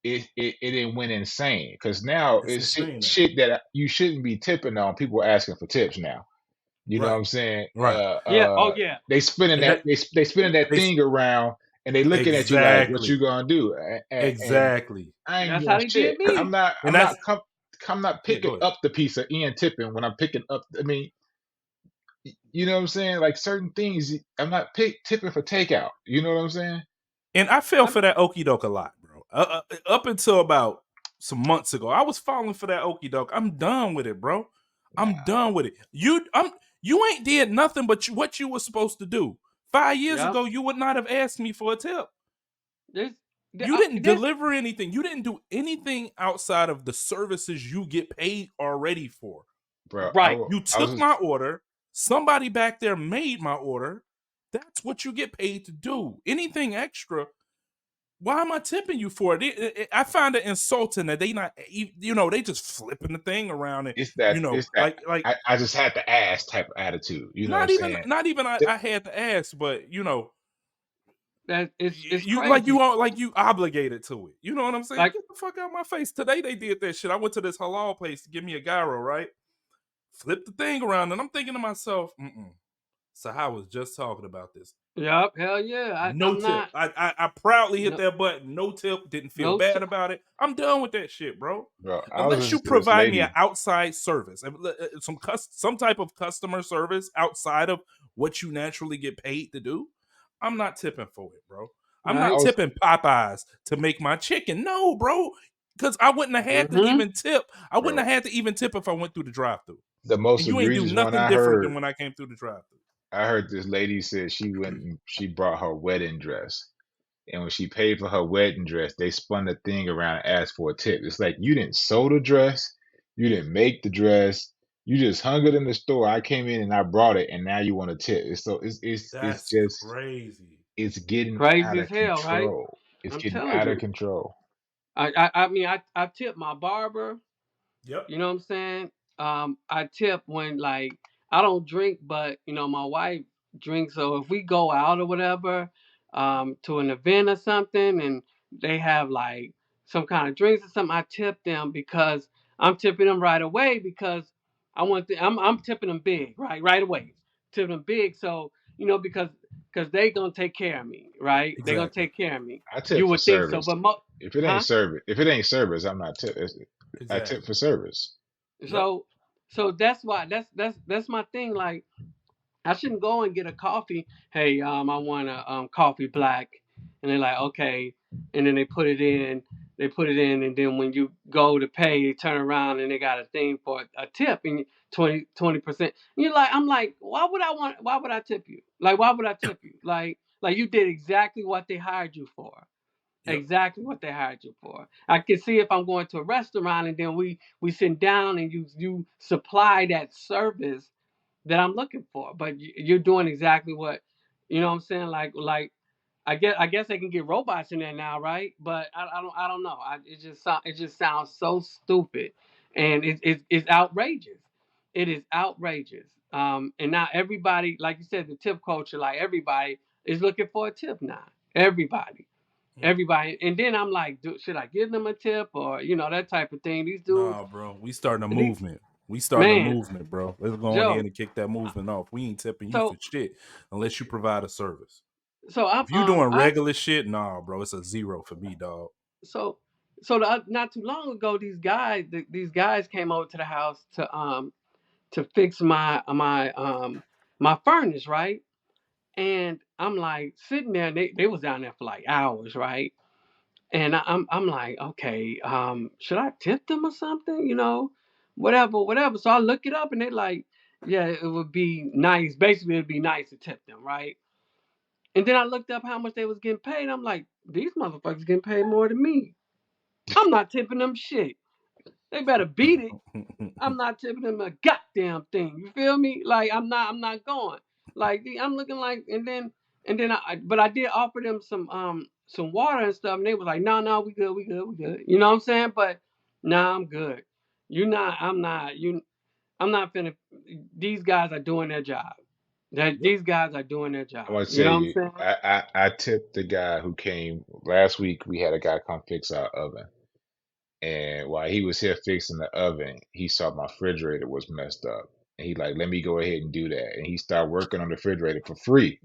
it went insane because now It's it's insane now. shit that you shouldn't be tipping on. People are asking for tips now. You know what Right. I'm saying? Right. Yeah. Oh yeah. They spinning And that that they spinning that they thing around and they looking at you like, what you exactly. gonna do? And Exactly. I ain't That's how doing they shit. did me. And that's I'm not yeah, picking go ahead. up the piece of Ian tipping when I'm picking up. I mean, you know what I'm saying? Like certain things, I'm not tipping for takeout. You know what I'm saying? And I fell I'm, for that okie doke a lot, bro. Up until about some months ago, I was falling for that okie doke. I'm done with it, bro. Nah, I'm done with it. You ain't did nothing but what you were supposed to do. 5 years yep. ago, you would not have asked me for a tip. There's, You didn't that's deliver anything. You didn't do anything outside of the services you get paid already for. bro. right. You I took was my order. Somebody back there made my order. That's what you get paid to do. Anything extra, why am I tipping you for it? I find it insulting that they not, they just flipping the thing around and, it's that like I just had to ask type of attitude. You know what I'm saying? not even Th- I had to ask, but That it's you like you crazy. are like you obligated to it. You know what I'm saying? Like Get the fuck out of my face. Today they did that shit. I went to this halal place to give me a gyro, right? Flip the thing around, and I'm thinking to myself, So I was just talking about this. yep. Hell yeah. No I'm tip. not. I proudly hit No. that button. No tip. Didn't feel No. bad about it. I'm done with that shit, bro. bro, I was Unless you listening to this provide me an lady. outside service, some type of customer service outside of what you naturally get paid to do, I'm not tipping for it, bro. I'm I not Right. was tipping Popeyes to make my chicken. No, bro. Because I wouldn't have had to Mm-hmm. even tip. I wouldn't bro. have had to even tip if I went through the drive-through. The most And you ain't do egregious one nothing different than when I came through the drive-through. I heard this lady said she went and she brought her wedding dress. And when she paid for her wedding dress, they spun the thing around and asked for a tip. It's like you didn't sew the dress, you didn't make the dress, you just hung it in the store. I came in and I brought it, and now you want a tip. It's That's just crazy. it's getting Crazy out as of hell, right? control. It's I'm getting telling out of you. control. I mean, I tip my barber. Yep. You know what I'm saying? I tip when like I don't drink, but my wife drinks. So if we go out or whatever, to an event or something, and they have like some kind of drinks or something, I tip them because I'm tipping them right away because I'm tipping them big, right away, tipping them big. So because they gonna take care of me, right? They gonna Exactly. take care of me. I tip You for would think so, service. but huh? If it ain't service, I'm not tip. I tip Exactly. for service. Yep. So that's why that's my thing. Like I shouldn't go and get a coffee. Hey, I want a coffee black, and they're like, okay, and then they put it in. They put it in, and then when you go to pay, they turn around and they got a thing for a tip and 20%. You're like, I'm like, why would I tip you? Like, why would I tip you? Like you did exactly what they hired you for. Yep. Exactly what they hired you for. I can see if I'm going to a restaurant and then we sit down and you supply that service that I'm looking for. But you're doing exactly what what I'm saying. Like I guess they can get robots in there now, right? But I don't know. It just sounds so stupid, and it's outrageous. It is outrageous. And now everybody, like you said, the tip culture, like everybody is looking for a tip now. Everybody. Everybody, and then I'm like, should I give them a tip or that type of thing? These dudes, Nah, bro. We starting a these movement. We starting a man, movement, bro. Let's go ahead Joe. and kick that movement off. We ain't tipping you for So shit unless you provide a service. so I'm If you doing I regular shit, nah, bro, it's a zero for me, dog. so not too long ago, these guys came over to the house to fix my furnace, right? And I'm like sitting there, and they was down there for like hours, right? And I'm like, okay, should I tip them or something? Whatever. So I look it up, and they're like, yeah, it would be nice. Basically, it'd be nice to tip them, right? And then I looked up how much they was getting paid. I'm like, these motherfuckers getting paid more than me. I'm not tipping them shit. They better beat it. I'm not tipping them a goddamn thing. You feel me? Like I'm not going. Like I'm looking like, and then but I did offer them some water and stuff, and they was like, no, we good. You know what I'm saying? But nah, I'm good. I'm not finna. These guys are doing their job. That these guys are doing their job. I want to You tell know what I'm you, saying? I tipped the guy who came last week. We had a guy come fix our oven. And while he was here fixing the oven, he saw my refrigerator was messed up. And he like, let me go ahead and do that. And he started working on the refrigerator for free.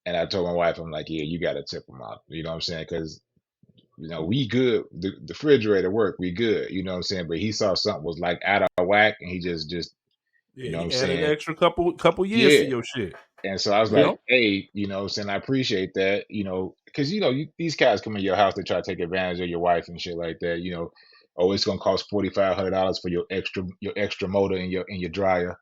And I told my wife, I'm like, yeah, you got to tip him out. You know what I'm saying? Because, we good. The refrigerator work, we good. You know what I'm saying? But he saw something was like out of whack and he just, you Yeah, know what I'm he added an saying? extra couple years Yeah. to your shit. And so I was like, Yep. hey, saying I appreciate that, because these guys come in your house, they try to take advantage of your wife and shit like that. Oh, it's gonna cost $4,500 for your extra motor in your dryer.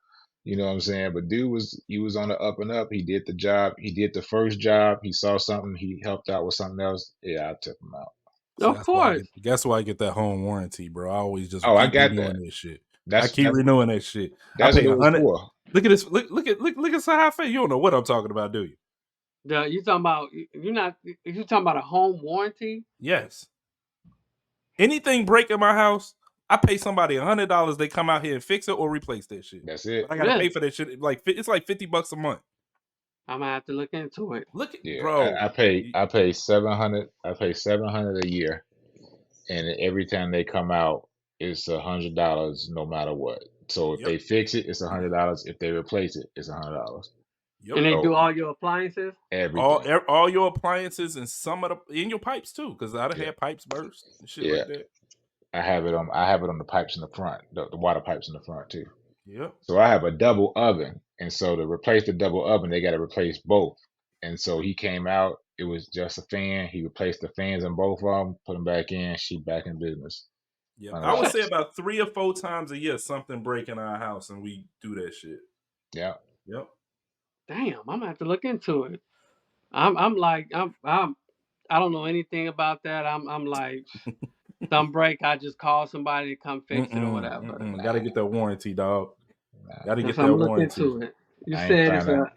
You know what I'm saying? But dude he was on the up and up. He did the job. He did the first job. He saw something. He helped out with something else. Yeah, I took him out. So Of course. that's why I get that home warranty, bro. I always just Oh, I keep got that. renewing this shit. I That's keep that's renewing that shit. I that's what pay it was 100. for. Look at this. Look at how I feel. You don't know what I'm talking about, do you? You talking about you talking about a home warranty? Yes. Anything break in my house, I pay somebody $100. They come out here and fix it or replace that shit. That's it. But I gotta pay Really? for that shit. Like it's like $50 a month. I'm gonna have to look into it. Look at Yeah, bro. I pay 700. I pay 700 a year, and every time they come out, it's $100 no matter what. So if Yep. they fix it, it's $100. If they replace it, it's $100. Yep. And they do So all your appliances? everything. All your appliances and some of the in your pipes too, because I'd have Yeah, had pipes burst and shit yeah. like that. I have it on the pipes in the front, the water pipes in the front too. Yep. So I have a double oven, and so to replace the double oven, they got to replace both. And so he came out. It was just a fan. He replaced the fans in both of them, put them back in. She back in business. Yep. I would say $100. about 3 or 4 times a year something break in our house and we do that shit. Yeah. Yep. Damn, I'm gonna have to look into it. I'm like I don't know anything about that. I'm like some break, I just call somebody to come fix it or whatever. Gotta Nah, get that warranty, dog. nah. Gotta Yes, get I'm that looking warranty. into it. You I ain't said trying it's to. a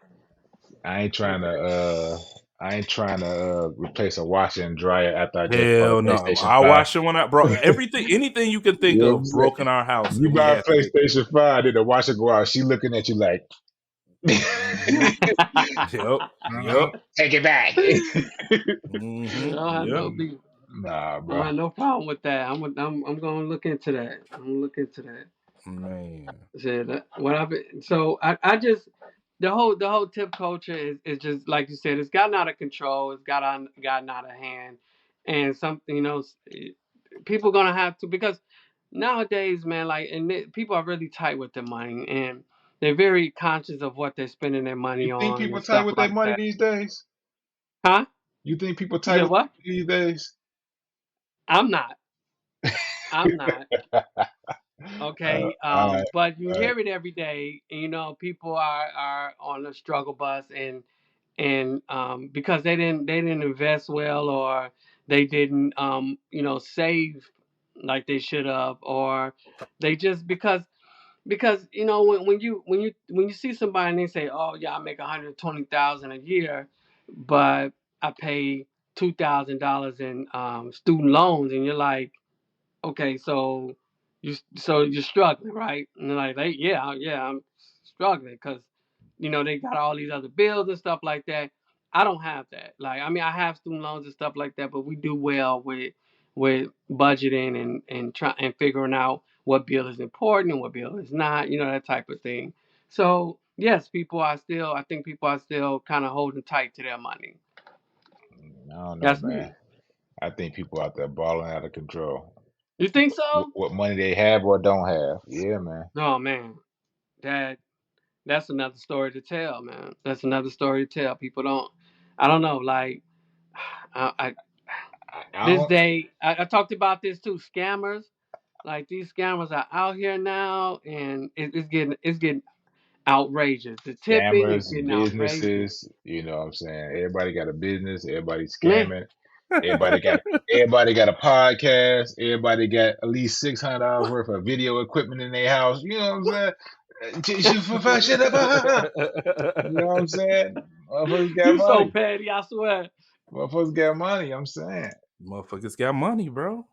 I ain't trying to. okay. I ain't trying to replace a washer and dryer after I just bought Hell a no. PlayStation I 5. wash it when I bro. Anything you can think You know what I'm of saying? broke in our house You and we buy a had to get fixed. PlayStation 5, then the washer go out. She looking at you like, Mm-hmm. Yep. Yep. take it back. I don't have Yep. no beef. Nah, I don't bro. have no problem with that. I'm gonna look into that. I'm gonna look into that. Man. Said what I've been, so I just the whole tip culture is just like you said, it's gotten out of control, it's gotten out of hand, and something people gonna have to, because nowadays, man, like, and people are really tight with their money, and they're very conscious of what they're spending their You money think on people and tight stuff with their like money that. these days? Huh? You think people You tight said with what? these days? I'm not. I'm not. uh, Okay, uh, but you uh, hear it every day. People are on the struggle bus, and because they didn't invest well, or they didn't save like they should have, or they just because when you see somebody and they say, oh yeah, I make 120,000 a year, but I pay $2,000 in student loans, and you're like, okay, so you're struggling, right? And they're like, hey, yeah, I'm struggling because they got all these other bills and stuff like that. I don't have that. Like, I mean, I have student loans and stuff like that, but we do well with budgeting and try and figuring out what bill is important and what bill is not, that type of thing. So yes, I think people are still kind of holding tight to their money. I don't know, That's man. me. I think people out there balling out of control. You think so? What money they have or don't have. Yeah, man. Oh man, that that's another story to tell, man. That's another story to tell. People don't. I don't know. Like, I I this don't. day, I talked about this too. Scammers, like these scammers are out here now, and it's getting outrageous. The tipping is Scammers, getting outrageous. businesses, you know what I'm saying? Everybody got a business, everybody Man, scamming, everybody got everybody got a podcast, everybody got at least $600 worth of video equipment in their house. You know what I'm saying? You know what I'm saying? Motherfuckers got you so money. petty. I swear. Motherfuckers got money, I'm saying. Motherfuckers got money, bro.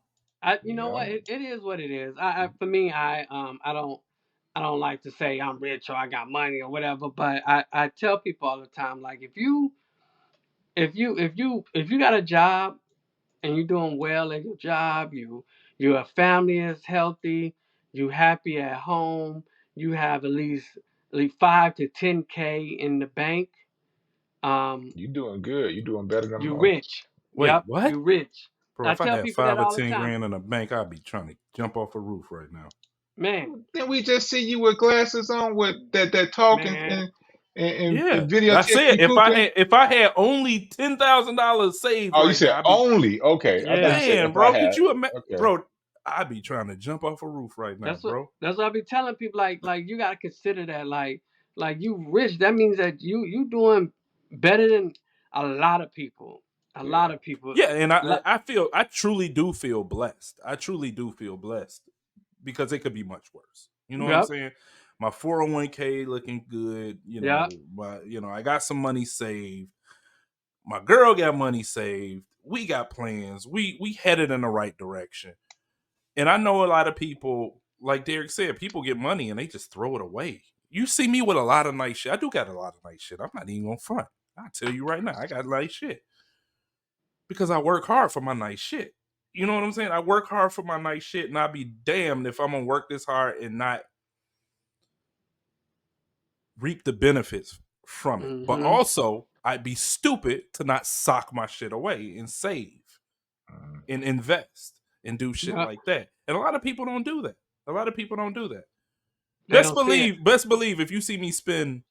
You You know what? know? It is what it is. For me, I don't. I don't like to say I'm rich or I got money or whatever, but I tell people all the time, like if you got a job and you're doing well at your job, your family is healthy, you happy at home, you have at least 5 to 10K in the bank, You doing good. You doing better than you most. rich. Wait, Yep, what? you rich. Bro, I if I tell had people that 5 or all the 10 time. grand in a bank, I'd be trying to jump off a roof right now. Man, Then we just see you with glasses on with that talk man. Yeah, and I videotape said you cooking. if I had only $10,000 saved Oh, you right said now, I'd be only. Okay. I thought you Yeah. said man, if I bro. Could had. you imagine, Okay. bro? I'd be trying to jump off a roof right now, bro. That's what I be telling people. Like you gotta consider that. Like you rich. That means that you doing better than a lot of people. A lot Yeah. of people. Yeah, and Like, I truly do feel blessed. I truly do feel blessed because it could be much worse. You know what I'm yep. saying? My 401k looking good. Yep. I got some money saved. My girl got money saved. We got plans. We headed in the right direction. And I know a lot of people, like Derek said, people get money and they just throw it away. You see me with a lot of nice shit. I do got a lot of nice shit. I'm not even gonna front. I'll tell you right now, I got nice shit because I work hard for my nice shit. You know what I'm saying? I work hard for my nice shit, and I'd be damned if I'm gonna work this hard and not reap the benefits from it. But Mm-hmm. also, I'd be stupid to not sock my shit away and save Mm. and invest and do shit Yep. like that. And a lot of people don't do that. A lot of people don't do that. They don't see it. Best believe if you see me spend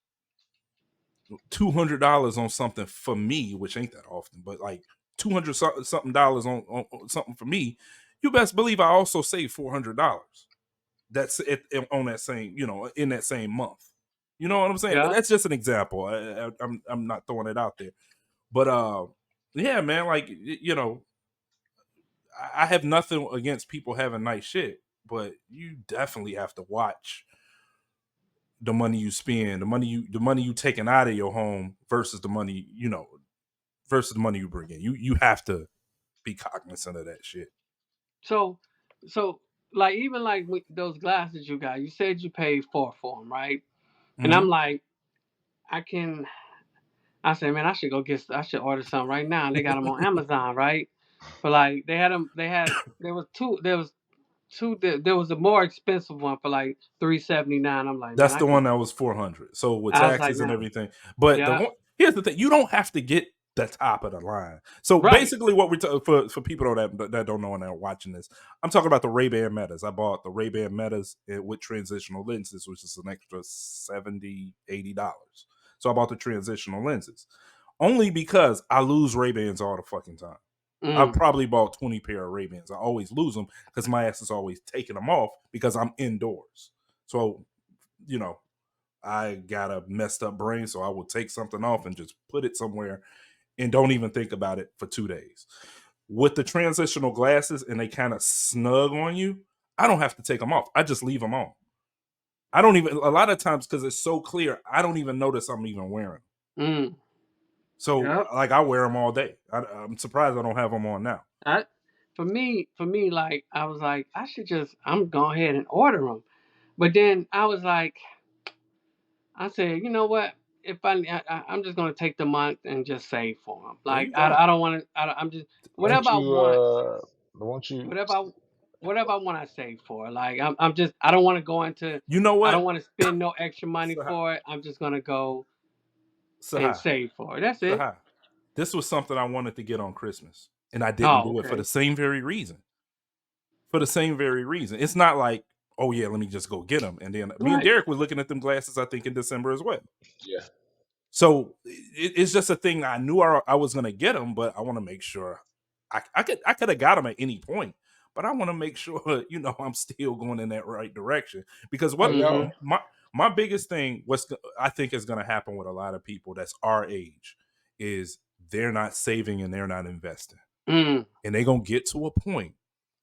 $200 on something for me, which ain't that often, but like 200 something dollars on something for me, you best believe I also save $400. That's it on that same, in that same month. You know what I'm saying? Yeah. That's just an example. I'm not throwing it out there, but yeah, man, like I have nothing against people having nice shit, but you definitely have to watch the money you spend, the money you taking out of your home versus the money versus the money you bring in. You have to be cognizant of that shit. So so like even like with those glasses you got, you said you paid for them, right? And I'm Mm-hmm. like, I can. I said, man, I should order some right now. And they got them on Amazon, right? But like they had them, there was two, there was a more expensive one for like 379. I'm like, man, That's I the can. one that was 400. So with I was like, taxes and man, everything, but yeah, here's the thing: you don't have to get the top of the line. So right. basically, what we're for people that don't know and are watching this, I'm talking about the Ray-Ban Metas. I bought the Ray-Ban Metas with transitional lenses, which is an extra $70-$80. So I bought the transitional lenses only because I lose Ray-Bans all the fucking time. I've Mm, probably bought 20 pair of Ray-Bans. I always lose them because my ass is always taking them off because I'm indoors. So, you know, I got a messed up brain, so I will take something off and just put it somewhere and don't even think about it for 2 days. With the transitional glasses and they kind of snug on you, I don't have to take them off. I just leave them on. I don't even, a lot of times, because it's so clear, I don't even notice I'm even wearing them. mm, So, yep. like, I wear them all day. I'm surprised I don't have them on now. I, for me, like I was like, I'm going ahead and order them. But then I was like, I said, you know what? If I'm just gonna take the month and just save for them. There Like you go. I don't want to. I'm just Won't whatever I you? want, Won't you? whatever I, whatever I want, I save for. Like I'm just I don't want to go into. You know I don't what? want to spend no extra money Sahai, for it. I'm just gonna go and Sahai, save for it. That's it. Sahai. This was something I wanted to get on Christmas, and I didn't Oh, do it for the okay. same very reason. For the same very reason. It's not like, oh yeah, let me just go get them. And then me and Right. Derek were looking at them glasses, I think, in December as well. Yeah. So it's just a thing. I knew I was gonna get them, but I want to make sure I could have got them at any point, but I want to make sure I'm still going in that right direction because Oh, what Mm-hmm. y'all. my biggest thing, what's I think is gonna happen with a lot of people that's our age, is they're not saving and they're not investing, Mm. and they're gonna get to a point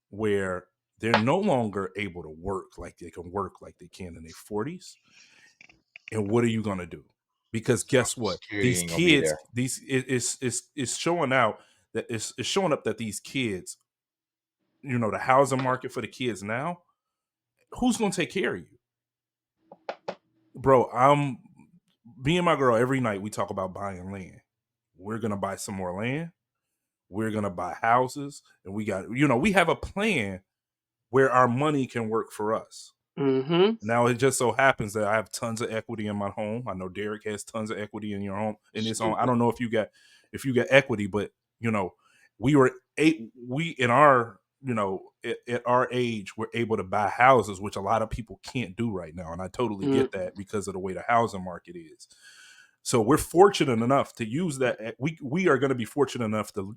where they're no longer able to work like they can work like they can in their 40s. And what are you gonna do? Because Social guess what? Security These ain't gonna be kids, there. it's showing out that it's showing up that these kids, the housing market for the kids now, who's gonna take care of you? bro, me and my girl every night we talk about buying land. We're gonna buy some more land. We're gonna buy houses, and we got we have a plan where our money can work for us. Mm-hmm. Now it just so happens that I have tons of equity in my home. I know Derek has tons of equity in your home in his home. I Stupid. don't know if you got equity, but we were we in our at our age we're able to buy houses, which a lot of people can't do right now, and I totally Mm. get that because of the way the housing market is. So we're fortunate enough to use that. We are going to be fortunate enough to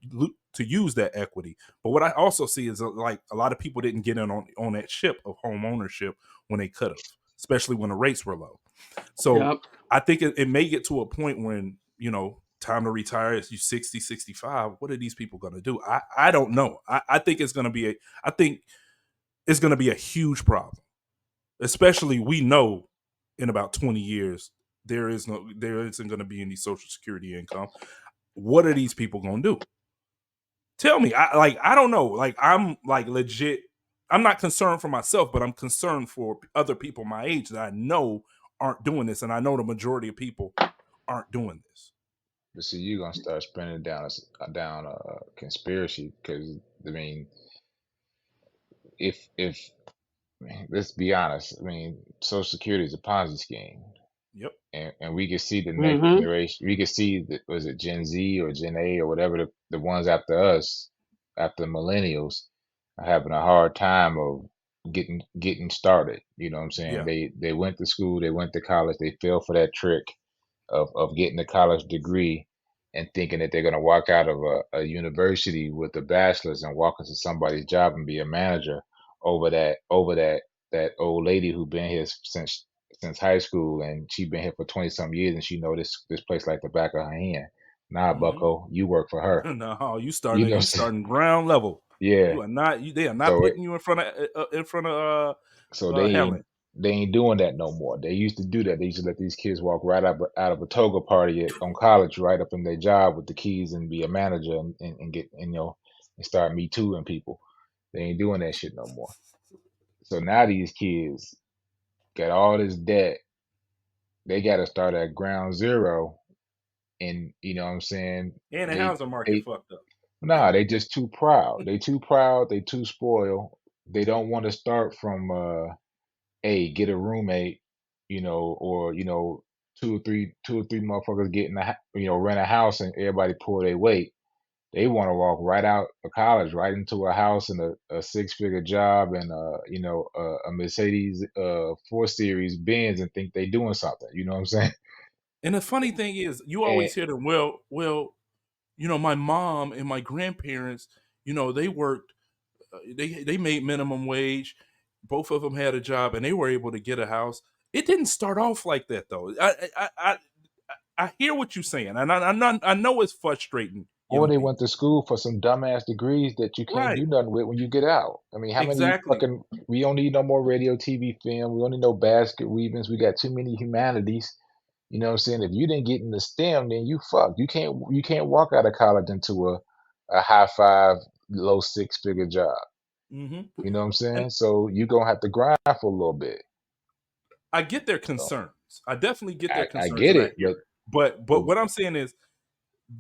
use that equity. But what I also see is like a lot of people didn't get in on that ship of home ownership when they could have, especially when the rates were low. So Yep. I think it may get to a point when time to retire is you 60, 65. What are these people going to do? I don't know. I think it's going to be a huge problem, especially we know in about 20 years there isn't going to be any social security income. What are these people going to do? Tell me. I don't know. Like I'm like legit. I'm not concerned for myself, but I'm concerned for other people my age that I know aren't doing this, and I know the majority of people aren't doing this. But see, you're gonna start spinning down a conspiracy because I mean, if let's be honest, I mean, Social Security is a Ponzi scheme, Yep. and we can see the next Mm-hmm. generation. We can see was it Gen Z or Gen A or whatever the ones after us, after the millennials, are having a hard time of getting started. You know what I'm saying? Yeah. They went to school, they went to college, they fell for that trick of getting a college degree and thinking that they're going to walk out of a university with a bachelor's and walk into somebody's job and be a manager over that old lady who been here since high school, and she been here for 20 some years, and she know this place like the back of her hand. Nah, Mm-hmm. Bucko, you work for her. No, you You starting know what you I'm saying? starting ground level. Yeah. They are not So putting you in front of So they Helen. ain't doing that no more. They used to do that. They used to let these kids walk right out of a toga party on college, right up in their job with the keys and be a manager and get and start me too and people. They ain't doing that shit no more. So now these kids got all this debt. They got to start at ground zero, and you know what I'm saying. And the They housing market they fucked up. Nah, they just too proud. They too proud. They too spoiled. They don't want to start from hey, get a roommate, or two or three motherfuckers get in rent a house and everybody pull their weight. They want to walk right out of college, right into a house and a six-figure job and a Mercedes 4 Series Benz and think they doing something. You know what I'm saying? And the funny thing is, you And always hear them. Well, my mom and my grandparents, they worked. They made minimum wage. Both of them had a job, and they were able to get a house. It didn't start off like that, though. I hear what you're saying, and I know it's frustrating or young they people. went to school for some dumbass degrees that you can't Right. do nothing with when you get out. I mean, how many Exactly. fucking we don't need no more radio, TV, film. We don't need no basket weavings. We got too many humanities. You know what I'm saying? If you didn't get into STEM, then you fucked. You can't walk out of college into a high five, low six-figure job. Hmm. You know what I'm And saying? So you're gonna have to grind for a little bit. I get their So concerns. I definitely get their I concerns, get and I it, hear but it. But but what I'm saying is,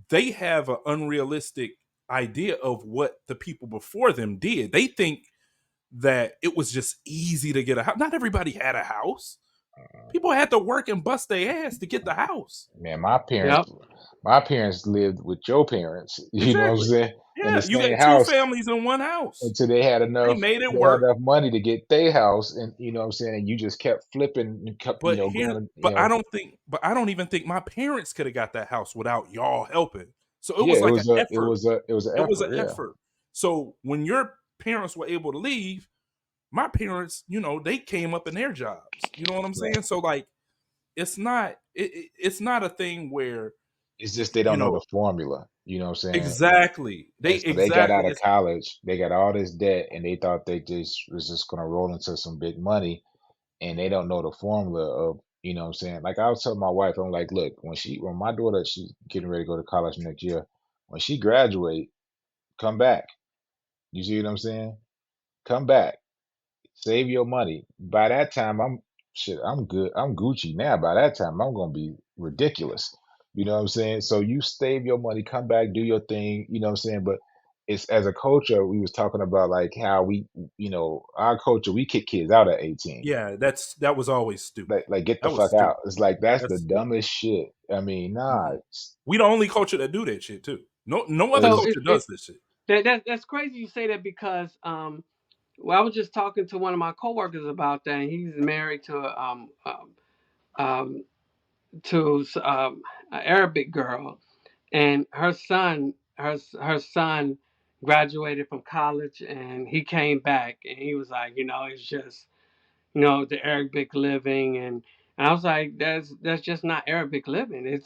they have an unrealistic idea of what the people before them did. They think that it was just easy to get a house. Not everybody had a house. People had to work and bust their ass to get the house. man, my parents Yep. my parents lived with your parents, you know what I'm Exactly. saying, in the Yeah, you same got two house families in one house. until they had They enough made it they had work. enough money to get their house, and you know what I'm saying, and you just kept flipping and kept, going, But I don't even think my parents could have got that house without y'all helping. So it yeah, was it like an was a it effort. was a it was an It was an effort, yeah. effort. So when your parents were able to leave, my parents, they came up in their jobs. You know what I'm Right. saying? So like, it's not a thing where It's just they you don't know know the formula. You know what I'm saying? exactly. They And so they got exactly. out of It's college, they got all this debt, and they thought they just was just gonna roll into some big money, and they don't know the formula of, you know what I'm saying? Like I was telling my wife, I'm like, look, when my daughter, she's getting ready to go to college next year, when she graduate, come back. You see what I'm saying? Come back. Save your money. By that time, shit, I'm good. I'm Gucci now. By that time, I'm gonna be ridiculous. You know what I'm saying? So you save your money, come back, do your thing. You know what I'm saying? But it's as a culture, we was talking about like how we, our culture, we kick kids out at 18. Yeah, that was always stupid. Like get the That was fuck out. stupid. It's like that's the That's stupid. dumbest shit. I mean, nah. Mhm. We the only culture that do that shit too. No other So It's, culture does this shit. that's crazy you say that because well, I was just talking to one of my coworkers about that. And he's married to um, an Arabic girl, and her son graduated from college, and he came back, and he was like, it's just the Arabic living, and I was like, that's just not Arabic living.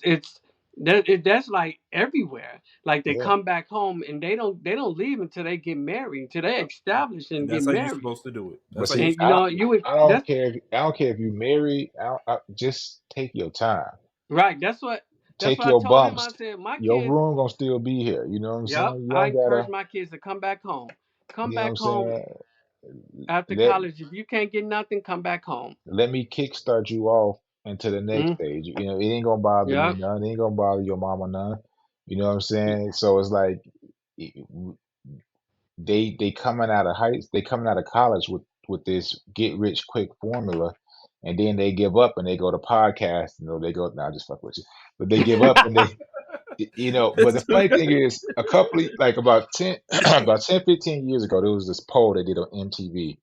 That's like everywhere. Like they yeah. come back home and they don't leave until they get married, until they establish And and get that's how you're married. supposed to do it. But That's how you're see, And supposed to do you would I that's don't care if you married. Just take your time. right. That's Take what I your told him. I bumps. said my Your kids. room gonna still be here. You know what I'm Yep, saying? You I don't encourage gotta. my kids to come back home. Come You know what back I'm home saying? after Let college. If you can't get nothing, come back home. let me kickstart you off into the next Mm, stage. It ain't gonna bother me yep. none. It ain't gonna bother your mama none. You know what I'm saying? So it's like it- they coming out of they coming out of college with this get rich quick formula, and then they give up and they go to podcast. They go, nah, just fuck with you, but they give up and they but the funny thing is, a couple of, like about 10 about 10 15 years ago, there was this poll they did on MTV,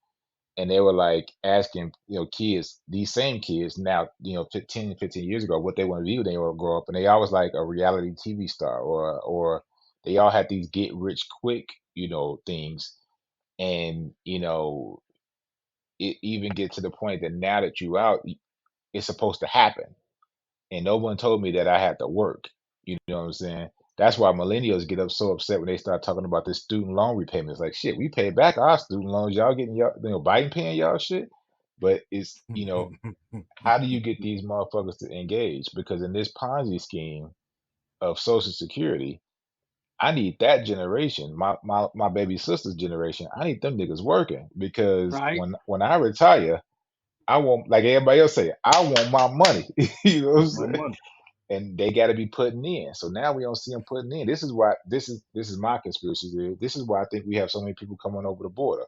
and they were like asking kids, these same kids now, 15 years ago, what they want to be when they want to grow up, and they always like a reality TV star, or they all had these get rich quick things. And it even get to the point that now that you out, it's supposed to happen, and no one told me that I had to work. You know what I'm saying? That's why millennials get up so upset when they start talking about this student loan repayments. Like, shit, we paid back our student loans. Y'all getting y'all, Biden paying y'all shit. But it's, how do you get these motherfuckers to engage? Because in this Ponzi scheme of Social Security, I need that generation, my baby sister's generation. I need them niggas working, because Right. when I retire, I want, like everybody else say, I want my money. You know what I'm my saying? money. And they got to be putting in. So now we don't see them putting in. This is why this is my conspiracy theory. This is why I think we have so many people coming over the border,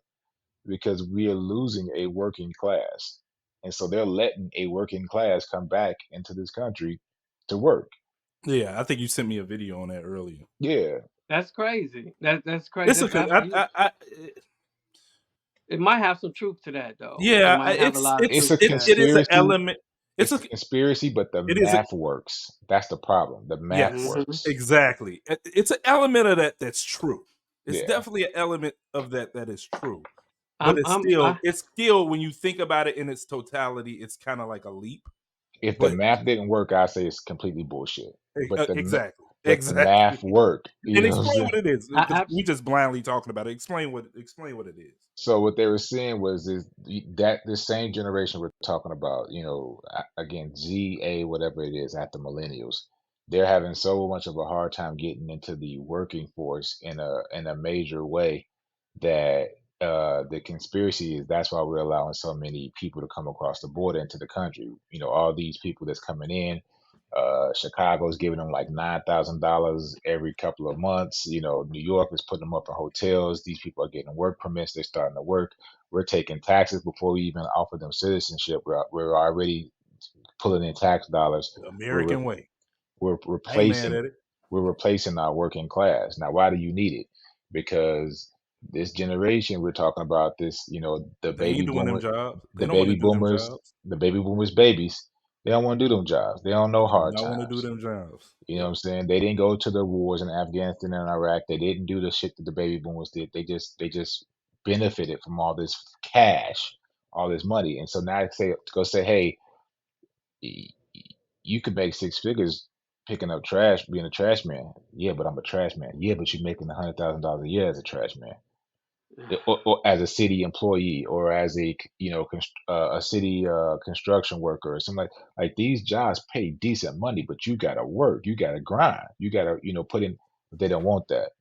because we are losing a working class, and so they're letting a working class come back into this country to work. Yeah, I think you sent me a video on that earlier. Yeah, That's crazy. That's crazy. It's a, It might have some truth to that, though. It yeah, might have a lot of it's truth a to that. it is an conspiracy. element. It's It's a a conspiracy, but the it is a math works. That's the problem. The math yes, Hmm. works. exactly. It's an element of that that's true. It's Yeah, definitely an element of that is true. But I'm I'm I it's still when you think about it in its totality, it's kind of like a leap. if the But math didn't work, I say it's completely bullshit. But exactly, but the exactly. math work. You And know what I'm explain saying? what it is, because I we abs- just blindly talking about it. Explain what it is. So what they were saying was is that this same generation we're talking about, again, ZA, whatever it is, at the millennials, they're having so much of a hard time getting into the working force in a major way, that the conspiracy is that's why we're allowing so many people to come across the border into the country. All these people that's coming in. Chicago's giving them like $9,000 every couple of months. New York is putting them up in hotels. These people are getting work permits. They're starting to work. We're taking taxes before we even offer them citizenship. We're already pulling in tax dollars. The We're American way. we're I ain't mad replacing at it. we're replacing our working class. Now, why do you need it? Because this generation we're talking about, this, the They ain't baby doing them boomer, jobs. They the don't want baby to do them boomers, jobs. the baby boomers babies, they don't want to do them jobs. They don't know They do hard not want to do times. them jobs. You know what Yep. I'm saying? They didn't go to the wars in Afghanistan and Iraq. They didn't do the shit that the baby boomers did. They just benefited from all this cash, all this money. And so now go say, hey, y- you could make six figures picking up trash, being a trash man. Yeah, but I'm a trash man. Yeah, but you're making $100,000 a year as a trash man, or as a city employee, or as a a city construction worker, or something like these jobs pay decent money, but you gotta work, you gotta grind, you gotta put in. But they don't want that.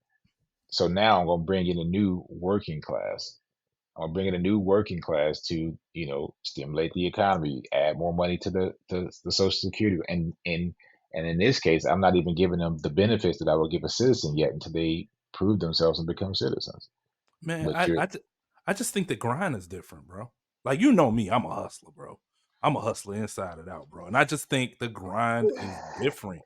So now I'm gonna bring in a new working class. I'm bringing a new working class to, stimulate the economy, add more money to the Social Security, and in this case, I'm not even giving them the benefits that I would give a citizen yet until they prove themselves and become citizens. Man, But you're I just think the grind is different, bro. Like, you know me, I'm a hustler, bro. I'm a hustler inside and out, bro. And I just think the grind is different.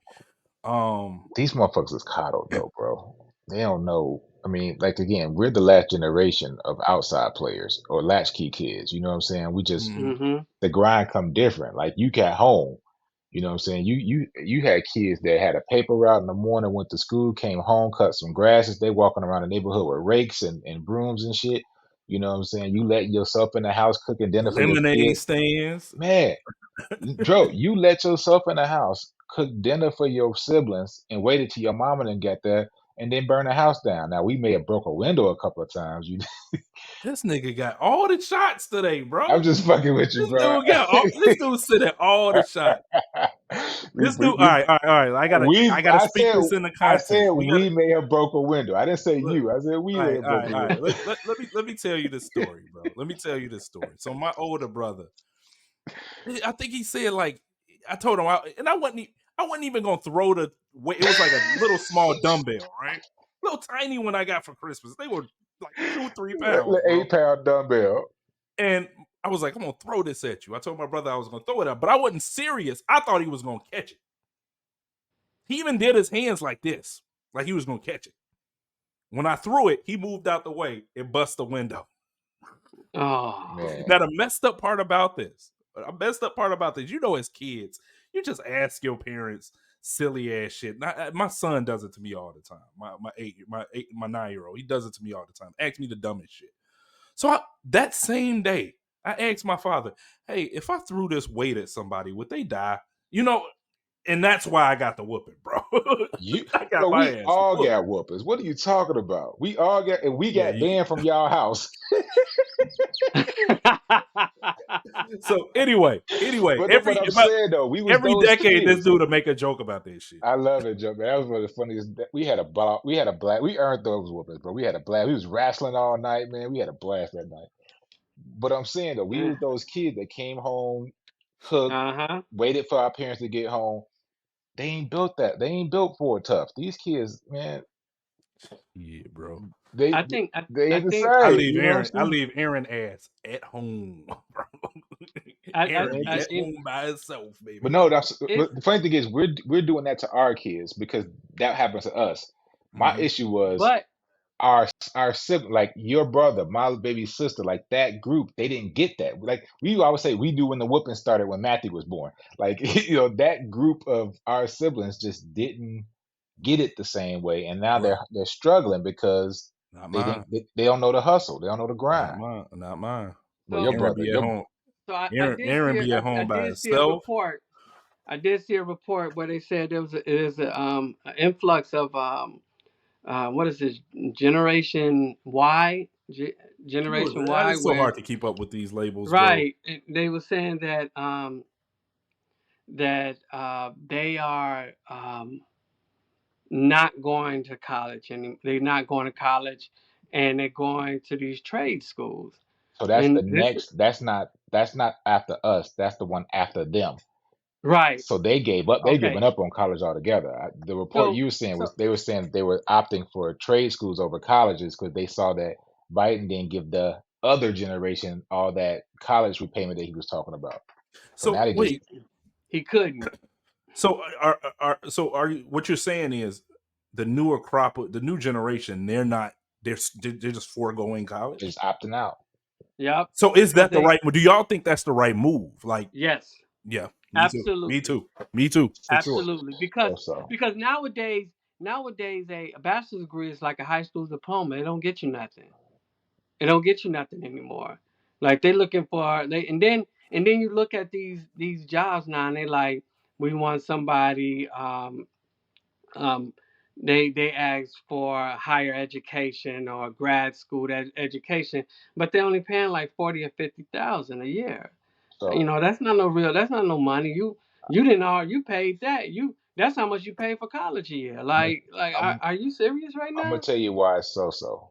These motherfuckers is coddled though, bro. They don't know. I mean, like again, we're the last generation of outside players or latchkey kids. You know what I'm saying? We just mhm. Mm-hmm. the grind come different. Like you got home. You know what I'm saying? You had kids that had a paper route in the morning, went to school, came home, cut some grasses. They walking around the neighborhood with rakes and brooms and shit. You know what I'm saying? You let yourself in the house cooking dinner for your Lemonade kids. stands. Man, Dro, you let yourself in the house, cook dinner for your siblings, and waited till your mama didn't get there, and then burn the house down. Now we may have broke a window a couple of times. This nigga got all the shots today, I'm bro. just fucking with you, This bro. dude got all. This dude said at all the shots. we, This we, dude. All we, right, all right, all right. I gotta speak this into I said context. We gotta we may have broke a window. I didn't say look. you. I said we All may right, have all broke right, a all right. window. Let me tell you this story, bro. Let me tell you this story. So my older brother, I think he said like, I told him, I wasn't even gonna throw the weight. It was like a little small dumbbell, right? Little tiny one I got for Christmas. They were like 2-3 pounds, bro. 8-pound dumbbell. And I was like, I'm gonna throw this at you. I told my brother I was gonna throw it out, but I wasn't serious. I thought he was gonna catch it. He even did his hands like this, like he was gonna catch it. When I threw it, he moved out the way and bust the window. Oh. Man, Now the messed up part about this, you know, as kids, you just ask your parents silly ass shit. My son does it to me all the time. My 9-year-old, he does it to me all the time. Asks me the dumbest shit. So that same day, I asked my father, "Hey, if I threw this weight at somebody, would they die?" You know, and that's why I got the whooping, bro. I got bro, my we ass all whooped. got whoopers. What are you talking about? We all got, and we Yeah. got banned from y'all house. So anyway, But I'm saying though, we was every those decade, this kids. dude will make a joke about this shit. I love it, Joe. Man. That was one of the funniest. We had a ball. We had a blast. We earned those whoopers, bro. We had a blast. We was wrestling all night, man. We had a blast that night. But I'm saying though, we was those kids that came home, cooked, Uh-huh. waited for our parents to get home. They ain't built that. They ain't built for it tough. These kids, man, Yeah, bro. they I think I, they I ain't the think I same. leave You know what I'm Aaron. I saying? leave Aaron ass at home, bro. I, Aaron They ain't be the I, at same. I home by himself, But baby. no, that's it's but the funny thing is we're doing that to our kids because that happens to us. My Mm-hmm. issue was but our sibling, like your brother, my baby sister, like that group, they didn't get that. Like we always say, we do when the whooping started when Matthew was born. Like that group of our siblings just didn't get it the same way, and now Bro, they're struggling because not they mine. didn't they don't know the hustle, they don't know the Not grind. mine. Not mine. Well, so your Aaron brother, be at your home. so I did Aaron see be at I home by did see a himself. report. I did see a report where they said there is an influx of what is this Generation Y Generation Y It's so where hard to keep up with these labels, bro. right they were saying that they are not going to college and they're not going to college and they're going to these trade schools so that's the and this next. That's not after us. That's the one after them. right So they gave up. They've okay given up on college altogether. The report so you were saying so was they were saying that they were opting for trade schools over colleges because they saw that Biden didn't give the other generation all that college repayment that he was talking about. So So now they just he wait. he couldn't So are you? What you're saying is the newer crop, the new generation, they're just foregoing college. just opting out. yep So is because that the they right? Do y'all think that's the right move? Like, yes yeah, me too. Me absolutely too. Me too. For sure. absolutely because So because nowadays a bachelor's degree is like a high school diploma. It don't get you nothing. It don't get you nothing anymore. Like they looking for they and then you look at these jobs now and they like we want somebody um they ask for higher education or grad school education, but they only paying like 40 or 50,000 a year. You so know that's not no money. You didn't you paid that that's how much you pay for college a year. I'm gonna Like I'm are you serious right I'm gonna now? tell you why it's so.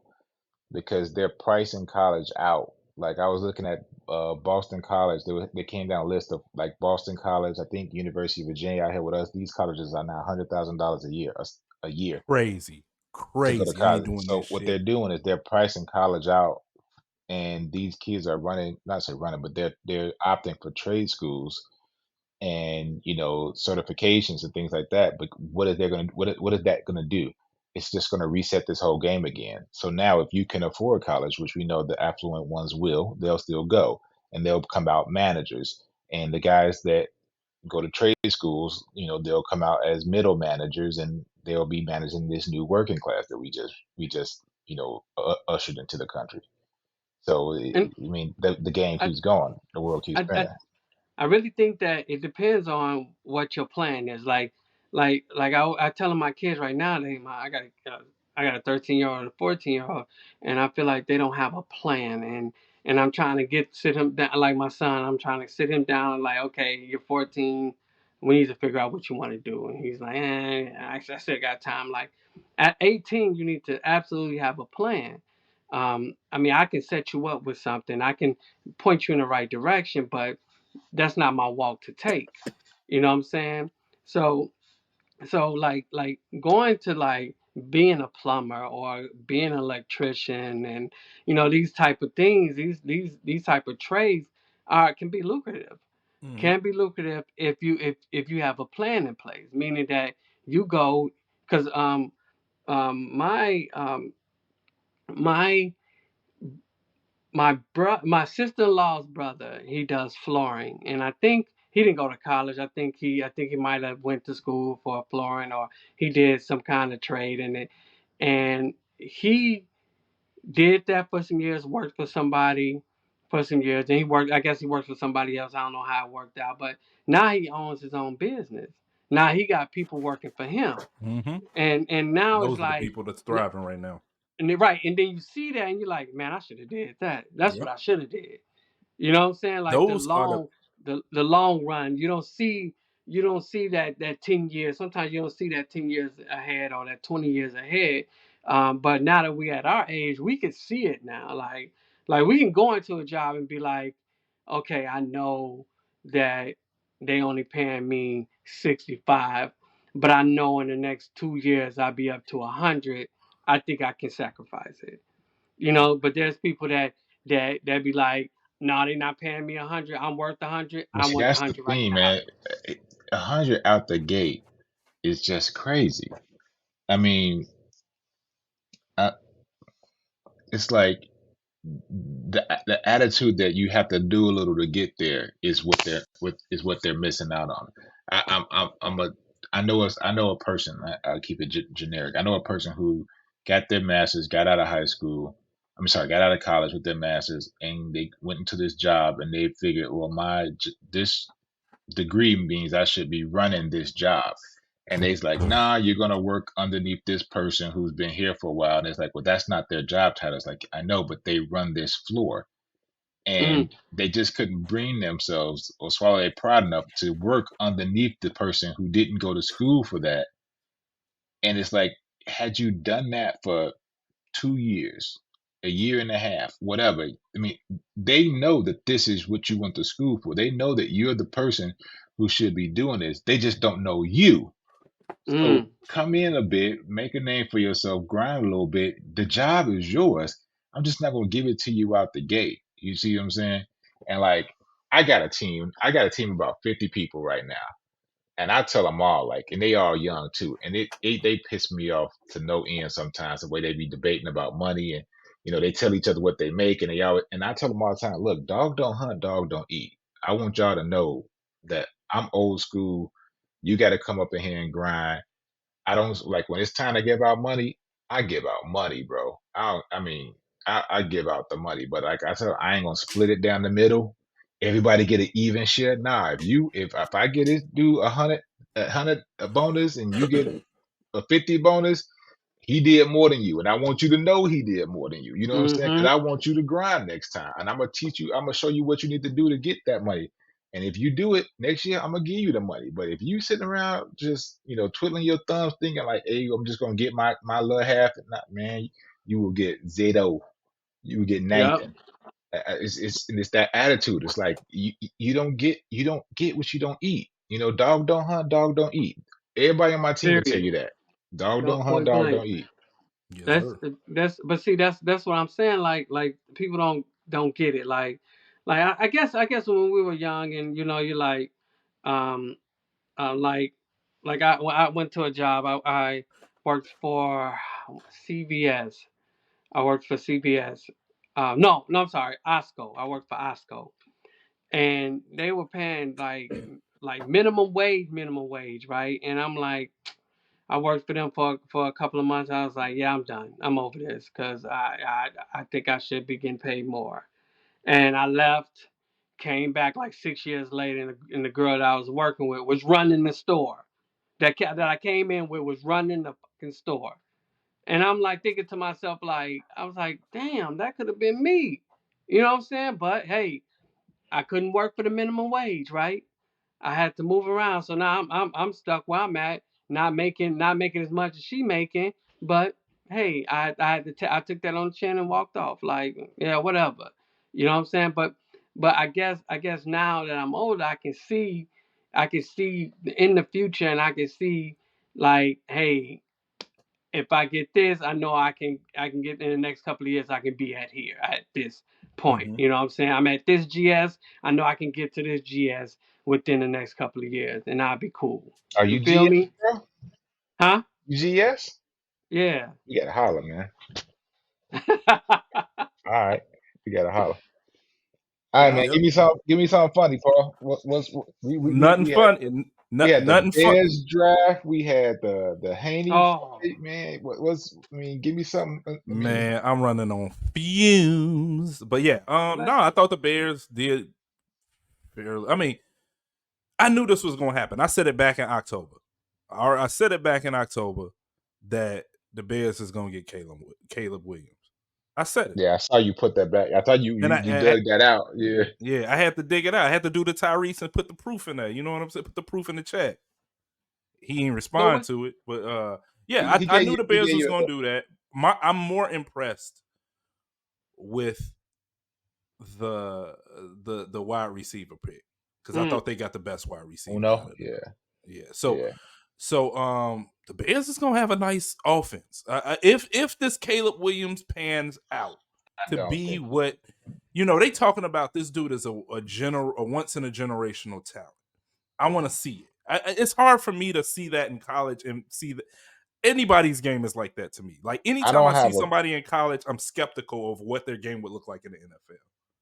because they're pricing college out. Like I was looking at Boston College, they came down a list of like Boston College, I think University of Virginia out here with us. These colleges are now $100,000 a year Crazy. to go to Crazy. I ain't college. doing So this what shit. they're doing is they're pricing college out, and these kids are running, not say running, but they're opting for trade schools and certifications and things like that. But what is that going to do? It's just going to reset this whole game again. So now if you can afford college, which we know the affluent ones will, they'll still go, and they'll come out managers. And the guys that go to trade schools, they'll come out as middle managers, and they'll be managing this new working class that we just ushered into the country. So And I mean, the game I, keeps going, the world keeps I, I spinning. I really think that it depends on what your plan is. I telling my kids right now, I got a 13-year-old and a 14-year-old, and I feel like they don't have a plan. And I'm trying to sit him down, like my son. I'm trying to sit him down, and like, okay, you're 14. We need to figure out what you want to do. And he's like, I still got time. Like at 18, you need to absolutely have a plan. I mean, I can set you up with something. I can point you in the right direction, but that's not my walk to take. You know what I'm saying? So like going to like being a plumber or being an electrician, and these type of things, these type of trades are can be lucrative. Mm-hmm. Can be lucrative if you have a plan in place, meaning that you go, because my my my sister-in-law's brother, he does flooring, and I think he didn't go to college. I think he might have went to school for flooring, or he did some kind of trade in it, and he did that for some years, worked for somebody for some years, and I guess he worked for somebody else. I don't know how it worked out, but now he owns his own business. Now he got people working for him, Mm-hmm. and now it's Those are the like, people that's thriving right now. and then you see that and you're like, man, I should have did that. That's what Yep. I should have did. You know what I'm saying? Like Those are the the long run. You don't see that 10 years. Sometimes you don't see that 10 years ahead or that 20 years ahead. But now that we at our age, we can see it now. Like we can go into a job and be like, okay, I know that they only paying me 65, but I know in the next 2 years I'll be up to 100. I think I can sacrifice it. But there's people that be like, no, they're not paying me 100. I'm worth 100. But I see, want the that's the 100 right thing, now. man. 100 out the gate is just crazy. I mean, I, it's like the attitude that you have to do a little to get there is what they're missing out on. I'm a I know a person. I'll keep it generic. I know a person who got their masters, got out of high school. I'm sorry, got out of college with their masters, and they went into this job, and they figured, well, this degree means I should be running this job. And they's like, nah, you're gonna work underneath this person who's been here for a while. And it's like, well, that's not their job title. It's like, I know, but they run this floor. Mm, And they just couldn't bring themselves or swallow their pride enough to work underneath the person who didn't go to school for that. And it's like, had you done that for 2 years, a year and a half, whatever. I mean, they know that this is what you went to school for. They know that you're the person who should be doing this. They just don't know you. So mm, come in a bit, make a name for yourself, grind a little bit. The job is yours. I'm just not gonna give it to you out the gate. You see what I'm saying? And like, I got a team. I got a team of about 50 people right now, and I tell them all, like, and they are young too, and they piss me off to no end sometimes, the way they be debating about money, and they tell each other what they make, and I tell them all the time, look, dog don't hunt, dog don't eat. I want y'all to know that I'm old school. You got to come up in here and grind. I don't like when it's time to give out money. I give out money, bro. I mean, I give out the money, but like I said, I ain't gonna split it down the middle. Everybody get an even share. Nah, if I get this dude a hundred a bonus, and you get a 50 bonus, he did more than you, and I want you to know he did more than you. You know what I'm saying? mm-hmm, Because I want you to grind next time, and I'm gonna teach you. I'm gonna show you what you need to do to get that money. And if you do it next year, I'm gonna give you the money. But if you sitting around just twiddling your thumbs, thinking like, "Hey, I'm just gonna get my little half," and not, man, you will get zero. you would get Yep. nothing. It's that attitude. It's like you don't get what you don't eat. Dog don't hunt, dog don't eat. Everybody on my team will tell Period. you that. Dog don't hunt, Point dog blank. don't eat. Yes, That's sir. but see that's what I'm saying. Like people don't get it. Like I guess when we were young and you're like, um like when I went to a job. I worked for CVS. I worked for CVS. No, I'm sorry, Osco. I worked for Osco, and they were paying like minimum wage, right? And I'm like, I worked for them for a couple of months. I was like, yeah, I'm done. I'm over this because I think I should be getting paid more. And I left, came back like 6 years later, and the girl that I was working with was running the store. That I came in with was running the fucking store. And I'm like thinking to myself, like, I was like, damn, that could have been me. You know what I'm saying? But hey, I couldn't work for the minimum wage, right? I had to move around, so now I'm stuck where I'm at, not making as much as she making. But hey, I had to I took that on the chin and walked off. Like, yeah, whatever. You know what I'm saying? But I guess now that I'm older, I can see in the future, and I can see like, hey, if I get this, I know I can get in the next couple of years. I can be at this point. Mm-hmm. You know what I'm saying? I'm at this GS. I know I can get to this GS within the next couple of years, and I'll be cool. Are You you feel GS, me? bro? Huh? You GS? Yeah. You gotta holler, man. All right, you gotta holler. All right, Yeah. man. Yep. Give me something funny, Paul. What's Nothing we had fun. we had the Nothing fun. Bears draft. We had the Haney Oh, fight, man. I mean, give me something. I mean, Man, I'm running on fumes. But yeah, no, let's. I thought the Bears did fairly. I mean, I knew this was gonna happen. I said it back in October. I said it back in October that the Bears is gonna get Caleb Williams. I said it. yeah, I saw you put that back. I thought you And you, you dug that out. Yeah, yeah, I had to dig it out. I had to do the Tyrese and put the proof in there. You know what I'm saying? Put the proof in the chat. He didn't So respond what? to it, but he, yeah, he I gave knew you the he Bears gave was you. gonna do that. I'm more impressed with the wide receiver pick because I Mm, thought they got the best wide receiver out No, of them. yeah, Yeah, yeah. so the Bears is gonna have a nice offense. If this Caleb Williams pans out I to don't be think. what they talking about, this dude is a once in a generational talent. I want to see it. It's hard for me to see that in college and see that anybody's game is like that to me. Like I anytime I don't see have a somebody in college, I'm skeptical of what their game would look like in the NFL.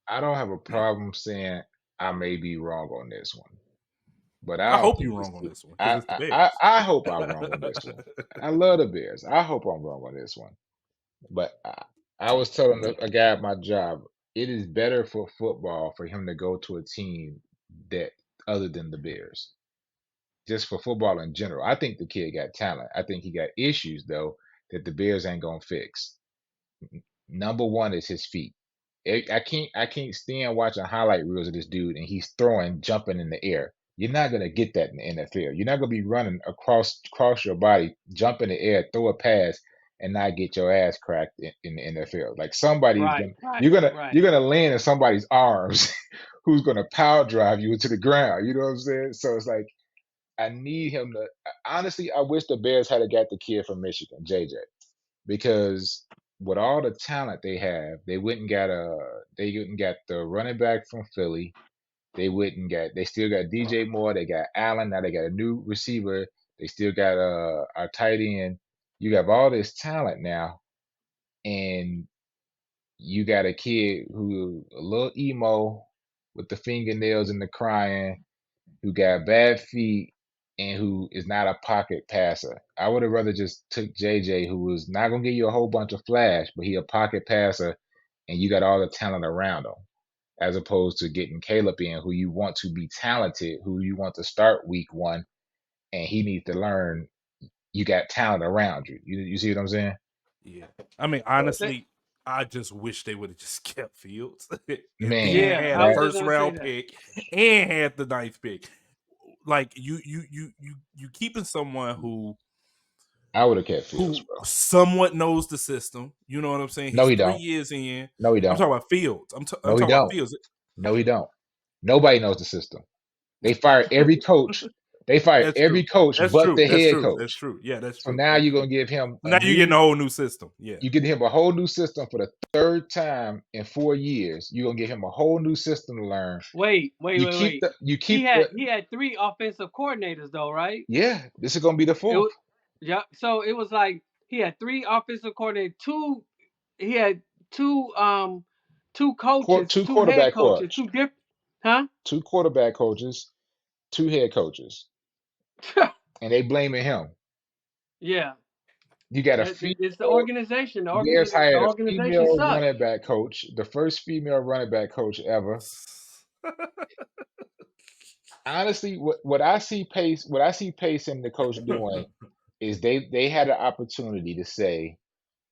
I don't have a problem saying I may be wrong on this one, but I I don't hope think you're it's wrong on too. this one because it's the Bears. I hope I'm wrong on this one. I love the Bears. I hope I'm wrong on this one. But I was telling a guy at my job, it is better for football for him to go to a team that other than the Bears. Just for football in general. I think the kid got talent. I think he got issues though that the Bears ain't gonna fix. Number one is his feet. I can't stand watching highlight reels of this dude and he's throwing, jumping in the air. You're not gonna get that in the NFL. You're not gonna be running across your body, jump in the air, throw a pass, and not get your ass cracked in the NFL. Like somebody's right. gonna Right. you're gonna Right. you're gonna land in somebody's arms who's gonna power drive you into the ground. You know what I'm saying? So it's like I need him to honestly, I wish the Bears had got the kid from Michigan, JJ, because with all the talent they have, they wouldn't got the running back from Philly. They still got DJ Moore, they got Allen, now they got a new receiver, they still got our tight end. You have all this talent now, and you got a kid who a little emo with the fingernails and the crying, who got bad feet and who is not a pocket passer. I would have rather just took JJ, who was not gonna give you a whole bunch of flash, but he a pocket passer, and you got all the talent around him, as opposed to getting Caleb in, who you want to be talented, who you want to start week one, and he needs to learn you got talent around you. You see what I'm saying? Yeah, I mean, So They- honestly, I just wish they would have just kept Fields and then man, yeah, had I a was that just first gonna say round that. pick and had the ninth pick. Like you keeping someone who I would have kept Fields, who bro. somewhat knows the system. You know what I'm saying? No, He's he 3 don't. years in. No, he I'm don't. talking about Fields. I'm No, he talking about don't. Fields. No, he don't. Nobody knows the system. They fired every coach. They fired That's every true. coach That's but true. the That's head true. That's coach. true. Yeah, that's So true. now That's you're true. gonna give him Now you're getting a whole new system. Yeah. you get him a whole new system for the third time in 4 years. You're gonna give him a whole new system to learn. Wait. You He keep had the he had 3 offensive coordinators though, right? yeah. This is gonna be the It fourth. was, yeah. So it was like he had 3 offensive coordinators, he had two coaches, Two 2 head quarterback coaches, coach, 2 different, huh? 2 quarterback coaches, 2 head coaches, and they blaming him. Yeah. You got a It's the female. organization. Bears The hired a organization female sucks. running back coach, the first female running back coach ever. Honestly, what I see Pace and the coach doing is they had an opportunity to say,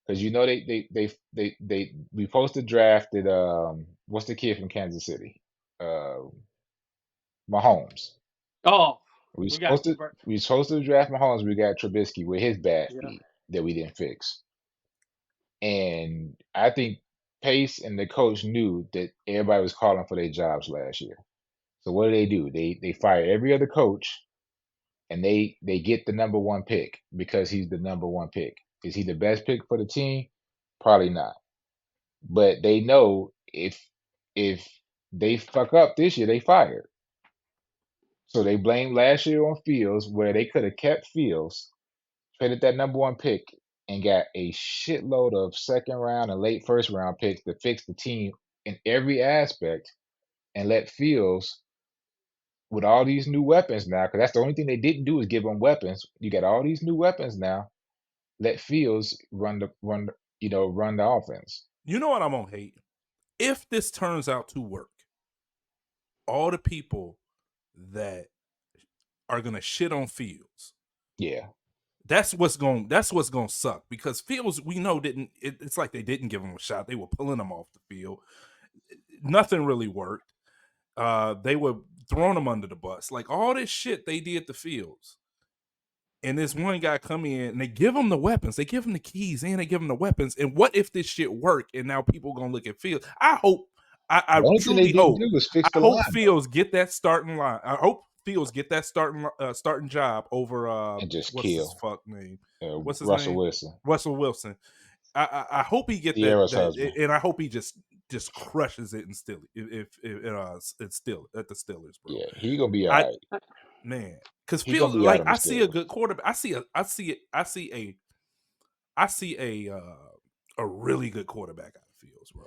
because you know we supposed to drafted what's the kid from Kansas City, uh Mahomes. Oh, We we got supposed to we supposed to draft Mahomes. We got Trubisky with his bad yeah. feet that we didn't fix, and I think Pace and the coach knew that everybody was calling for their jobs last year. So what do? They fire every other coach and they get the number one pick because he's the number one pick. Is he the best pick for the team? Probably not. But they know if they fuck up this year, they fired. So they blame last year on Fields, where they could have kept Fields, traded that number one pick, and got a shitload of second round and late first round picks to fix the team in every aspect, and let Fields with all these new weapons now, because that's the only thing they didn't do is give them weapons. You got all these new weapons now. Let Fields run the offense. You know what I'm gonna hate? If this turns out to work, all the people that are gonna shit on Fields. Yeah. That's what's gonna suck, because Fields, we know, it's like they didn't give him a shot. They were pulling him off the field. Nothing really worked. They were throwing him under the bus. Like all this shit they did to Fields. And this one guy come in and they give him the weapons. They give him the keys and they give him the weapons. And what if this shit work and now people gonna look at Fields? I truly hope. Was fix I the hope line, Fields get that starting line. I hope Fields get that starting job over and just what's his kill fuck name? What's his Russell name? Wilson. Russell Wilson. I hope he get Sierra's that, husband. and I hope he just crushes it and still it's still at the Steelers, bro. Yeah, he gonna be all right. Man, because He gonna Fields, be all like, right I with see a Steelers. good quarterback. I see a really good quarterback out of Fields, bro.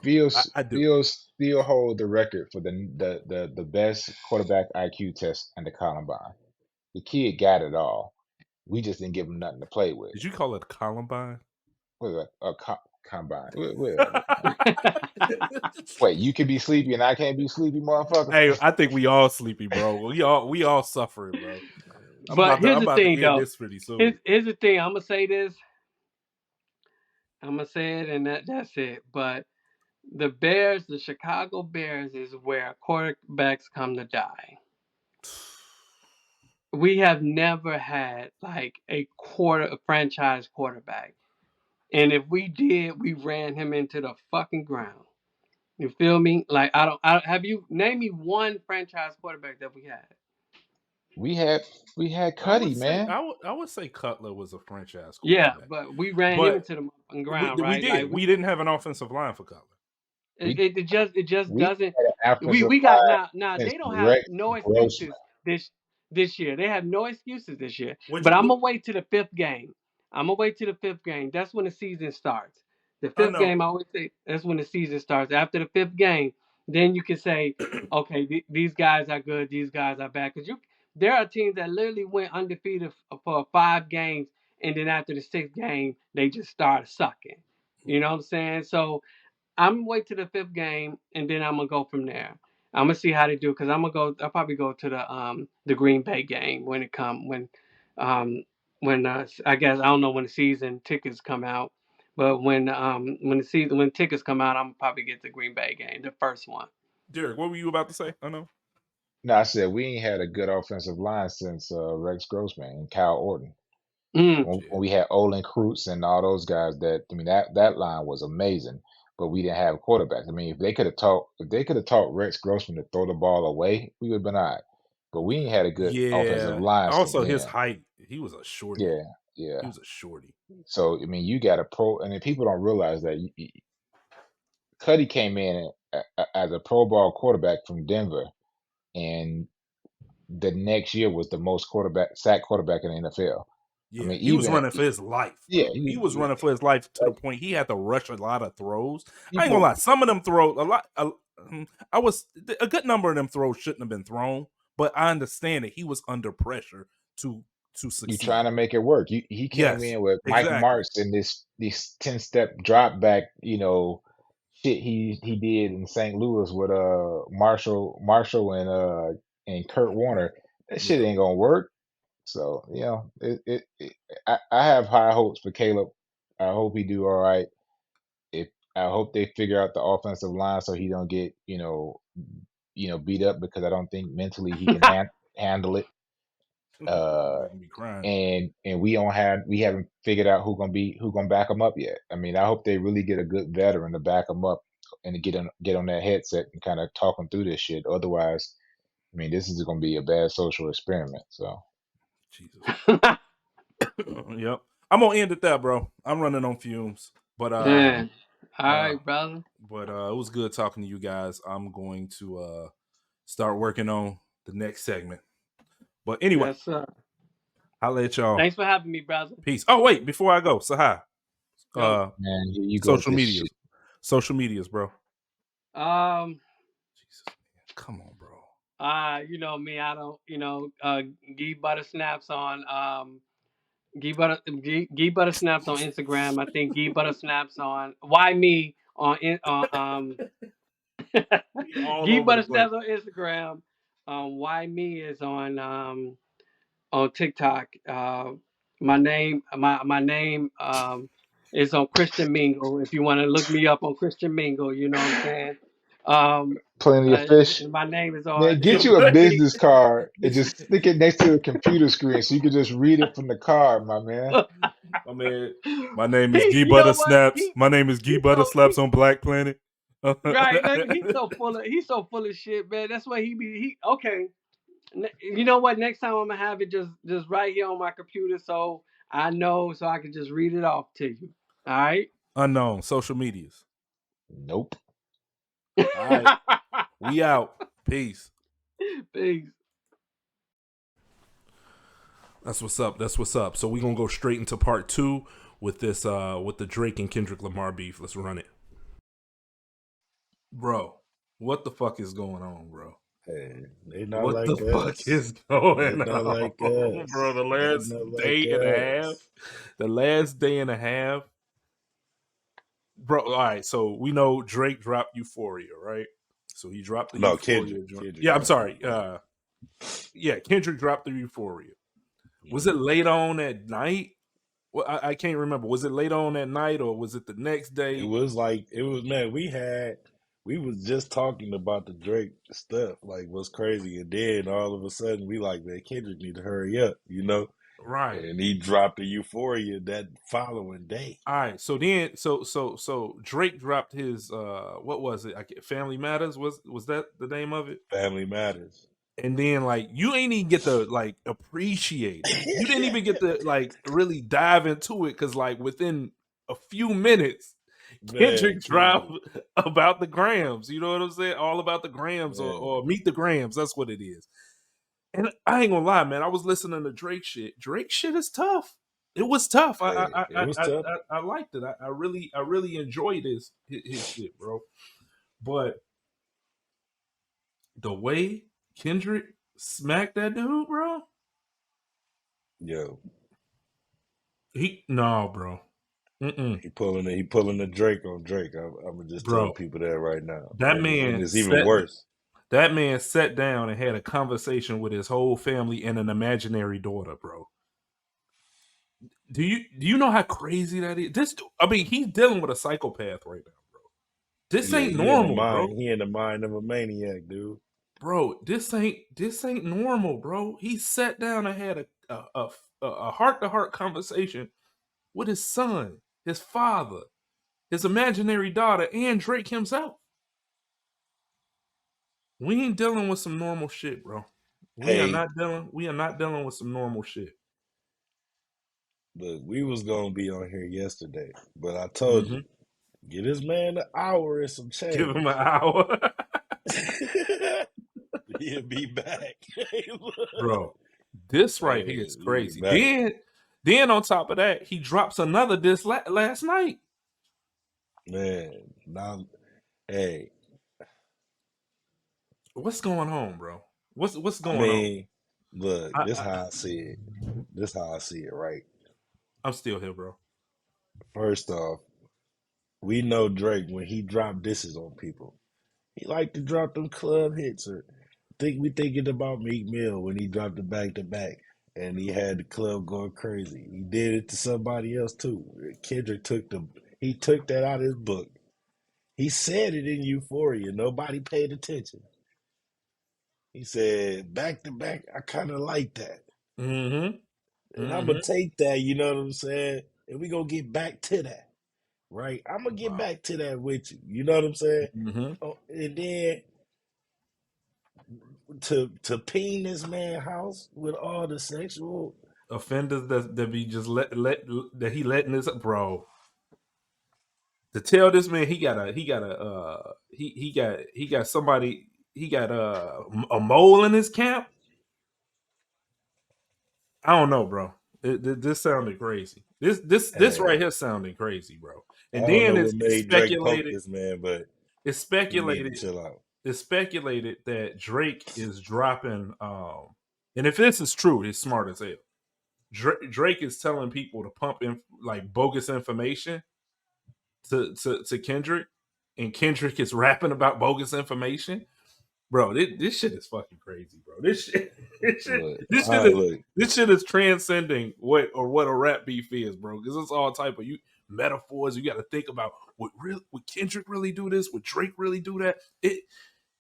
I do. Fields still hold the record for the best quarterback IQ test in the Columbine. The kid got it all. We just didn't give him nothing to play with. Did you call it Columbine? What is that? Combine. Wait, you can be sleepy and I can't be sleepy, motherfucker. Hey, I think we all sleepy, bro. We all suffering, bro. But here's the thing, to end though. this pretty soon. Here's the thing. I'm gonna say this. I'm gonna say it, and that's it. But the Bears, the Chicago Bears, is where quarterbacks come to die. We have never had like a franchise quarterback, and if we did, we ran him into the fucking ground. You feel me? Like I don't have you name me one franchise quarterback that we had. We had Cuddy, man. I would say Cutler was a franchise Yeah, quarterback. but we ran him But into the fucking ground, we right? did. Like We didn't have an offensive line for Cutler. it just We doesn't. had an offensive We got line now since they don't have Rex no Grossman. excuses this year. They have no excuses this year. Which- But I'm gonna wait to the fifth game. I'm gonna wait to the fifth game. That's when the season starts. The I fifth know. game, I always say that's when the season starts. After the fifth game, then you can say, okay, these guys are good. These guys are bad. Because there are teams that literally went undefeated for 5 games, and then after the 6th game, they just started sucking. You know what I'm saying? So I'm gonna wait to the 5th game, and then I'm gonna go from there. I'm gonna see how they do, because I'll probably go to the Green Bay game when I guess I don't know when the season tickets come out, but when tickets come out, I'm probably get the Green Bay game, the first one. Derek, what were you about to say? I know. No, I said we ain't had a good offensive line since Rex Grossman and Kyle Orton. when we had Olin Kreutz and all those guys. That line was amazing, but we didn't have quarterbacks. I mean, if they could have taught Rex Grossman to throw the ball away, we would have been all right. But we ain't had a good offensive Yeah. line since Also, his then. height. He was a shorty. Yeah, yeah. He was a shorty. So I mean, you got a pro, and then people don't realize that Cuddy came in as a Pro Bowl quarterback from Denver, and the next year was the most sack quarterback in the NFL. Yeah, I mean, he was even running for his life. yeah, He was running for his life to the point he had to rush a lot of throws. I ain't gonna people lie, some of them throws a good number of them throws shouldn't have been thrown, but I understand that he was under pressure to you succeed. trying to make it work. He came Yes, in with Mike exactly. Martz and this 10-step drop back, shit he did in St. Louis with Marshall and Kurt Warner. That shit Yeah. ain't gonna work. So I have high hopes for Caleb. I hope he do all right. I hope they figure out the offensive line so he don't get beat up, because I don't think mentally he can handle it. Gonna be crying. And we haven't figured out who gonna back him up yet. I mean, I hope they really get a good veteran to back him up and to get on that headset and kind of talk him through this shit. Otherwise, I mean, this is gonna be a bad social experiment. So, Jesus. Yep. I'm gonna end it there, bro. I'm running on fumes. But Yeah. All right, brother. But it was good talking to you guys. I'm going to start working on the next segment. But anyway, Yes, sir. I'll let y'all. Thanks for having me, brother. Peace. Oh, wait, before I go, Sahai. Go. man, you go with Social this medias. shit. Social medias, bro. Jesus, man. Come on, bro. You know me, I don't, Gee Butter Snaps on Gee Butter Snaps on Instagram. I think Gee Butter Snaps on Why Me on All Gee over the Butter place. Snaps on Instagram. Why Me is on TikTok. My name is on Christian Mingle. If you want to look me up on Christian Mingle, you know what I'm saying. Plenty of fish. My name is Man, on. get you a business card and just stick it next to the computer screen so you can just read it from the card, my man. My man, my name is Gee You know Butter what? Snaps. My name is Gee Butter Slaps on Black Planet. Right, like, he's so full of shit, man. That's why okay. You know what? Next time I'm gonna have it just right here on my computer, so I know, so I can just read it off to you. All right. Unknown social medias. Nope. All right, we out. Peace. Peace. That's what's up. That's what's up. So we're gonna go straight into part 2 with this with the Drake and Kendrick Lamar beef. Let's run it. Bro, what the fuck is going on, bro? Hey, they not What like the us. fuck is going They not on, like us. bro? The They last not day like and a half. us. The last day and a half. Bro, all right, so we know Drake dropped Euphoria, right? So he dropped the Euphoria joint. Kendrick Yeah, I'm dropped sorry. Euphoria. Yeah, Kendrick dropped the Euphoria. Was it late on at night? Well, I can't remember. Was it late on at night or was it the next day? It was man, we was just talking about the Drake stuff, like what's crazy, and then all of a sudden we like, man, Kendrick need to hurry up, Right. And he dropped the Euphoria that following day. All right. So then so Drake dropped his what was it? Family Matters, was that the name of it? Family Matters. And then like you ain't even get to like appreciate it. You didn't even get to like really dive into it, because like within a few minutes, Kendrick dropped about the grams. You know what I'm saying? All about the grams, or meet the grams. That's what it is. And I ain't gonna lie, man. I was listening to Drake shit. Drake shit is tough. It was tough. It was tough. I liked it. I really enjoyed his shit, bro. But the way Kendrick smacked that dude, bro. Yo, bro. Mm-mm. he pulling the Drake on Drake. I'm gonna just tell people that right now. That man, and it's even worse. That man sat down and had a conversation with his whole family and an imaginary daughter, bro. Do you know how crazy that is? He's dealing with a psychopath right now, bro. This ain't normal, bro. He in the mind of a maniac, dude. Bro, this ain't normal, bro. He sat down and had a heart-to-heart conversation with his son, his father, his imaginary daughter, and Drake himself. We ain't dealing with some normal shit, bro. We are Hey, not dealing. We are not dealing with some normal shit. look, we was gonna be on here yesterday, but I told Mm-hmm. you, give this man an hour and some Give him change. an hour, He'll be back. bro. This right Hey, here is he'll be crazy. back. Then on top of that, he drops another disc last night. Man, now, hey, What's going on, bro? What's I going on? mean, look, I, this I how I see it. This how I see it, right? I'm still here, bro. First off, we know Drake when he dropped disses on people. He like to drop them club hits or we thinking about Meek Mill when he dropped the back to back and he had the club going crazy. He did it to somebody else too. Kendrick took that out of his book. He said it in Euphoria. Nobody paid attention. He said back to back, I kinda like that. Mm-hmm. And I'm gonna Mm-hmm. take that, you know what I'm saying? And we gonna get back to that. Right? I'm gonna get Wow. back to that with you. You know what I'm saying? Mm-hmm. Oh, and then to ping this man house with all the sexual. Offenders that be just let that he letting this up, bro. To tell this man he got somebody he got a mole in his camp. I don't know, bro. This sounded crazy. This right Hey, here sounding crazy, bro. I And don't then know what made Drake poke this man, but it's he need to speculated chill out. it's speculated that Drake is dropping and if this is true, it's smart as hell. Drake is telling people to pump in like bogus information to Kendrick, and Kendrick is rapping about bogus information. Bro, this shit is fucking crazy, bro. This shit, Look, this shit I is look, this shit is transcending what a rap beef is, bro. Because it's all type of you metaphors. You got to think about would Kendrick really do this? Would Drake really do that?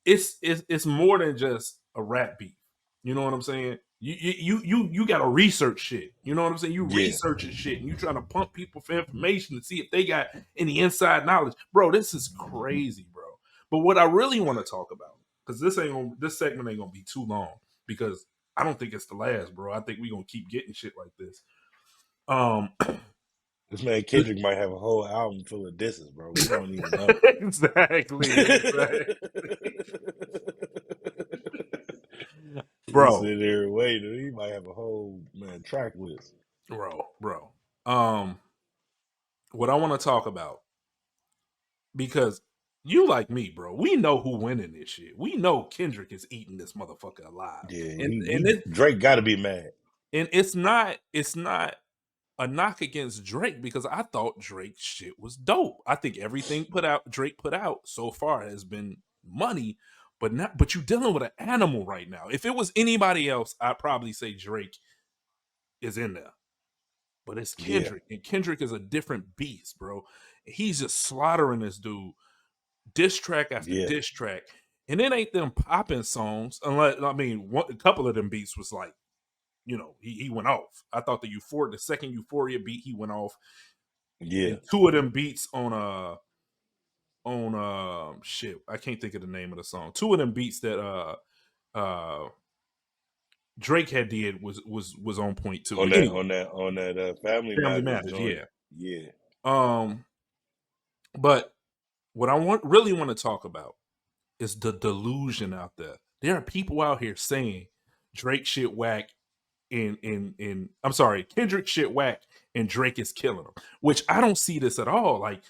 It's more than just a rap beef. You know what I'm saying? You got to research shit. You know what I'm saying? You yeah, researching shit and you trying to pump people for information to see if they got any inside knowledge, bro. This is crazy, bro. But what I really want to talk about, because this segment ain't gonna be too long, because I don't think it's the last, bro. I think we gonna keep getting shit like this. Um, this man Kendrick might have a whole album full of disses, bro. We don't even know. exactly, He bro. sitting there waiting. He might have a whole track list. Bro. What I want to talk about, because you like me, bro. We know who winning this shit. We know Kendrick is eating this motherfucker alive, Yeah, and he Drake got to be mad. it's not a knock against Drake, because I thought Drake's shit was dope. I think everything Drake put out so far has been money, but you dealing with an animal right now. If it was anybody else, I'd probably say Drake is in there. But it's Yeah, Kendrick, and Kendrick is a different beast, bro. He's just slaughtering this dude, diss track after yeah, diss track, and it ain't them popping songs. Unless a couple of them beats was like, he went off. I thought the second Euphoria beat he went off, yeah. and two of them beats on shit. I can't think of the name of the song. Two of them beats that uh Drake had did was on point too. On But that anyway, on that on that Family Family Matters Matters, joint. yeah. Yeah, Um, but what I really want to talk about is the delusion out there. There are people out here saying Drake shit whack and I'm sorry, Kendrick shit whack and Drake is killing him, which I don't see this at all. Like,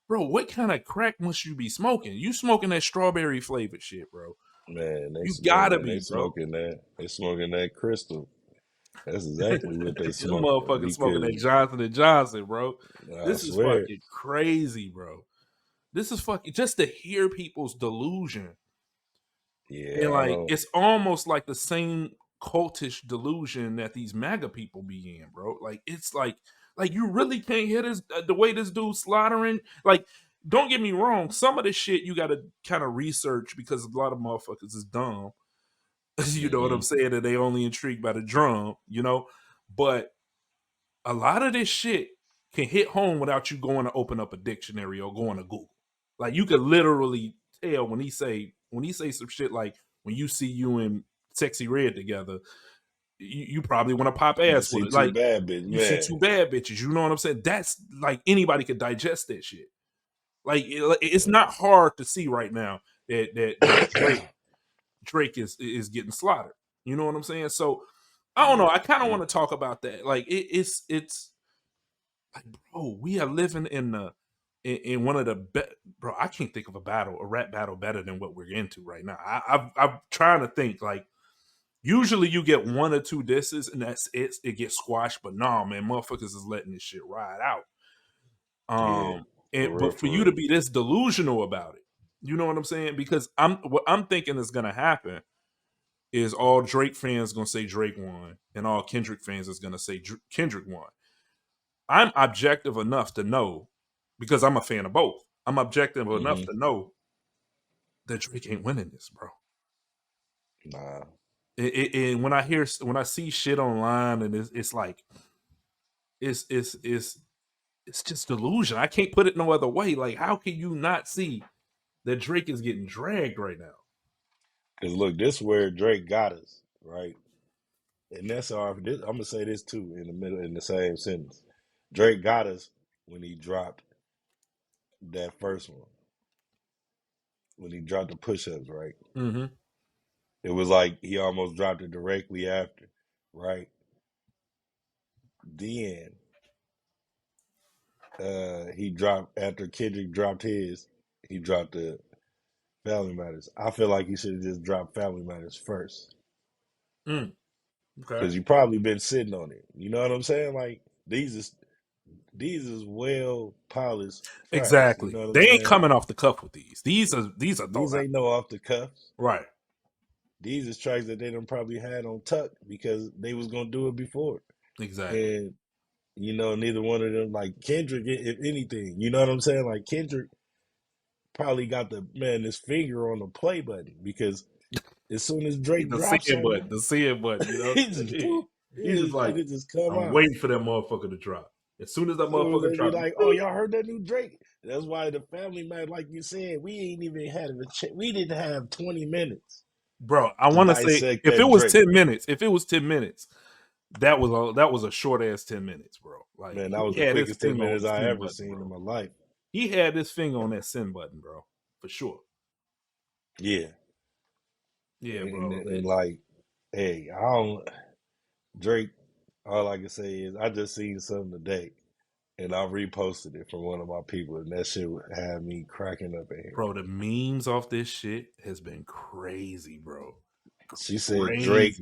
bro, what kind of crack must you be smoking? You smoking that strawberry flavored shit, bro. man. You gotta They be, bro. smoking that. They smoking that crystal. That's exactly what they Them smoking motherfuckers smoking that because Johnson and Johnson, bro. I This is swear, fucking crazy, bro. This is fucking just to hear people's delusion. yeah, And I like don't. it's almost like the same cultish delusion that these MAGA people be in, bro. Like it's like you really can't hear this the way this dude's slaughtering. Like, don't get me wrong, some of this shit you gotta kind of research because a lot of motherfuckers is dumb. You know what I'm Hmm. saying? That they only intrigued by the drum, you know. But a lot of this shit can hit home without you going to open up a dictionary or going to Google. Like you could literally tell when he say some shit like when you see you and Sexy Red together, you probably want to pop You ass with see it. two Like bad bitches, you see man. two bad bitches. You know what I'm saying? That's like anybody could digest that shit. Like it's not hard to see right now that Drake is getting slaughtered. You know what I'm saying? So I don't know. I kind of want to talk about that. Like it's like, bro, we are living in one of the bro. I can't think of a rap battle better than what we're into right now. I'm trying to think. Like usually you get one or two disses and that's it. It gets squashed. But nah, man, motherfuckers is letting this shit ride out. Yeah, And for real, but for for you to real. be this delusional about it, you know what I'm saying? Because what I'm thinking is gonna happen is all Drake fans gonna say Drake won, and all Kendrick fans is gonna say Kendrick won. I'm objective enough to know because I'm a fan of both. I'm objective enough Hmm. to know that Drake ain't winning this, bro. Nah, And when I see shit online and it's like it's it's it's it's just delusion. I can't put it no other way. Like, how can you not see that Drake is getting dragged right now? because look, this is where Drake got us, right? And that's our. I'm gonna say this too in the middle in the same sentence. Drake got us when he dropped that first one. When he dropped the push-ups, right? Mm-hmm. It was like he almost dropped it directly after, right? Then he dropped after Kendrick dropped his, he dropped the Family Matters. I feel like he should have just dropped Family Matters first Okay. because you probably been sitting on it. You know what I'm saying? Like these is well polished tracks. You Exactly. know what I'm They ain't saying? coming off the cuff with these. These are thought These out. ain't no off the cuffs. Right. These is tracks that they done probably had on tuck because they was gonna do it before. Exactly. And neither one of them like Kendrick, if anything. You know what I'm saying? Like Kendrick probably got his finger on the play button because as soon as Drake The drops seeing something, button. The seeing button. You know. he just boop, He's just like, it just come I'm out. waiting for that motherfucker to drop. As soon as that As soon as motherfucker they be drop, like, "Oh, y'all heard that new Drake?" That's why the Family Man, like you said, we ain't even had we didn't have 20 minutes bro. I to want to say dissect if it that was Drake. 10 minutes, that was a short ass 10 minutes, bro. Like Man, that was he the had his quickest 10 finger on minutes the I send ever button, seen in bro. my life. He had his finger on that send button, bro, for sure. Yeah, Yeah, bro. and like, hey, I don't Drake. All I can say is I just seen something today, and I reposted it from one of my people, and that shit had me cracking up in here. Bro, the memes off this shit has been crazy, bro. She said Drake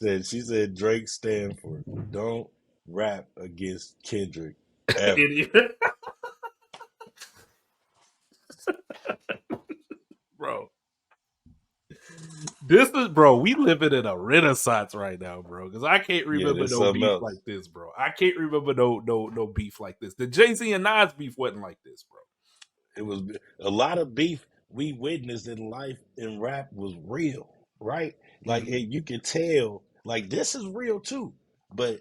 Crazy. she said Drake stand for don't rap against Kendrick ever. Idiot. Bro. This is, bro, we living in a renaissance right now, bro. Because I can't Yeah, remember there's no something beef else. like this, bro. I can't remember no beef like this. The Jay-Z and Nas beef wasn't like this, bro. It was a lot of beef we witnessed in life in rap was real, right? Like Mhm. you can tell, like this is real too, but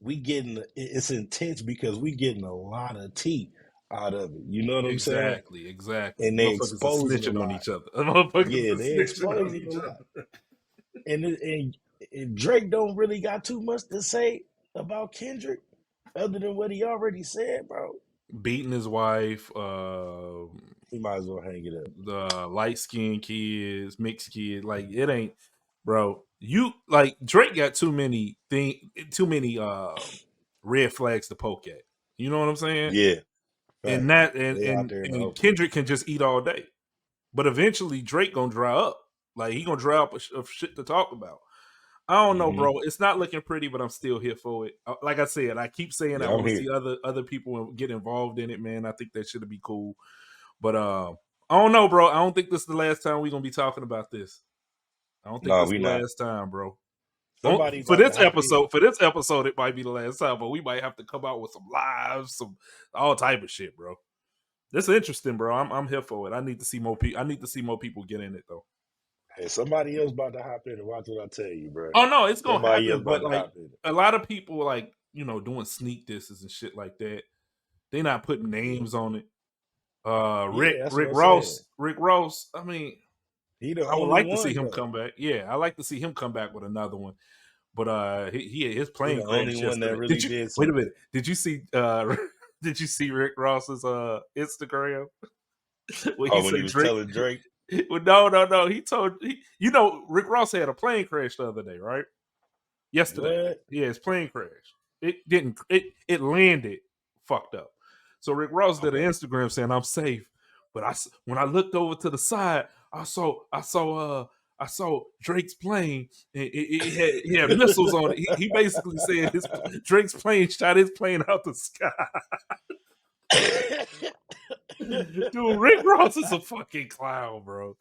it's intense because we getting a lot of tea out of it. You know what I'm saying? Exactly. And they Motherfuckers are exposing a snitching on lot. each other. Motherfuckers Yeah, are they snitching on exposing a each lot. other. And Drake don't really got too much to say about Kendrick other than what he already said, bro. Beating his wife, He might as well hang it up. the light skinned kids, mixed kids. Like it ain't, bro. You like Drake got too many red flags to poke at. You know what I'm saying? Yeah, And facts. that and They out and there in the and open. Kendrick can just eat all day, but eventually Drake gonna dry up. Like he gonna dry up of shit to talk about. I don't know, Hmm. bro. It's not looking pretty, but I'm still here for it. Like I said, I keep saying I Yeah, I'm want to here. see other people get involved in it, man. I think that should be cool. But I don't know, bro. I don't think this is the last time we're gonna be talking about this. I don't think No, this is we the not. last time, bro. Somebody For about to this have to. episode, it might be the last time, but we might have to come out with some lives, some all type of shit, bro. This is interesting, bro. I'm here for it. I need to see more people. I need to see more people get in it though. And somebody else about to hop in and watch what I tell you, bro. Oh no, it's gonna Somebody else happen. about But to like hop in. a lot of people, like doing sneak disses and shit like that. They not putting names on it. Yeah, that's what Rick I'm saying. Ross, Rick Ross. I mean, He the I would only like to see one him though. come back. Yeah, I like to see him come back with another one. But his He plane the only crashed one that yesterday. really Did you did wait a something. minute? Did you see did you see Rick Ross's Instagram? Where he Oh, when he said was Drake telling Drake, well, no. He told Rick Ross had a plane crash the other day, right? Yesterday. what? Yeah, his plane crashed. It landed fucked up. So Rick Ross did an Okay. Instagram saying I'm safe, but when I looked over to the side, I saw Drake's plane. And he had missiles on it. He basically said Drake's plane shot his plane out the sky. Dude, Rick Ross is a fucking clown, bro.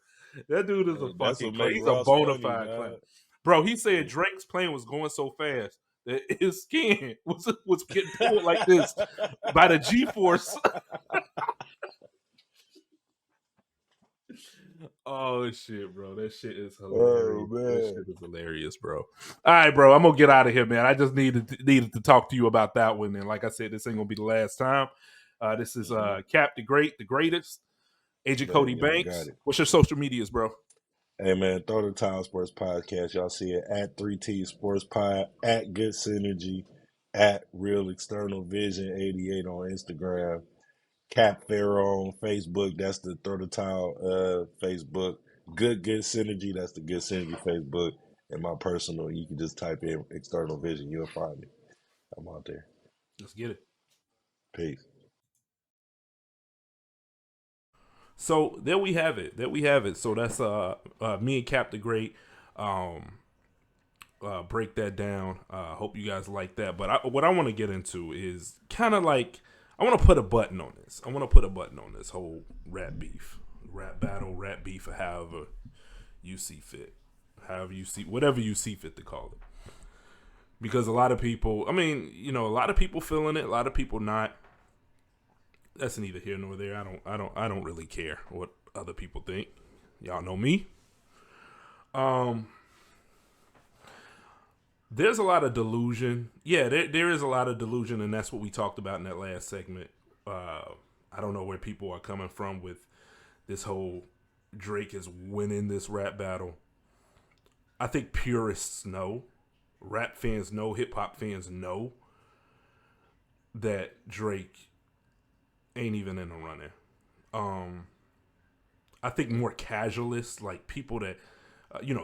That dude is a That's fucking what clown. make He's a Ross bona funny, fide clown. dog. Bro, he said Yeah. Drake's plane was going so fast that his skin was getting pulled like this by the G-force. Oh shit, bro. That shit is Oh hilarious. That man. shit is hilarious, bro. All right, bro. I'm gonna get out of here, man. I just needed to talk to you about that one. And like I said, this ain't gonna be the last time. This is Cap the Great, the greatest. Agent Man, Cody y'all got Banks. it. What's your social medias, bro? Hey man, Throw the Towel Sports Podcast. Y'all see it at 3T Sports Pod, at Good Synergy, at Real External Vision 88 on Instagram, Cap Pharaoh on Facebook. That's the Throw the Towel Facebook. Good Synergy. That's the Good Synergy Facebook. And my personal, you can just type in External Vision. You'll find me. I'm out there. Let's get it. Peace. So there we have it. So that's me and Cap the Great. Um, break that down. Hope you guys like that. But what I want to get into is kind of like I want to put a button on this. I want to put a button on this whole rap beef, rap battle, rap beef, or however you see fit, whatever you see fit to call it. Because a lot of people, I mean, a lot of people feeling it, a lot of people not. That's neither here nor there. I don't really care what other people think. Y'all know me. There's a lot of delusion. Yeah, there is a lot of delusion, and that's what we talked about in that last segment. I don't know where people are coming from with this whole Drake is winning this rap battle. I think purists know, rap fans know, hip hop fans know that Drake ain't even in the running. I think more casualists, like people that,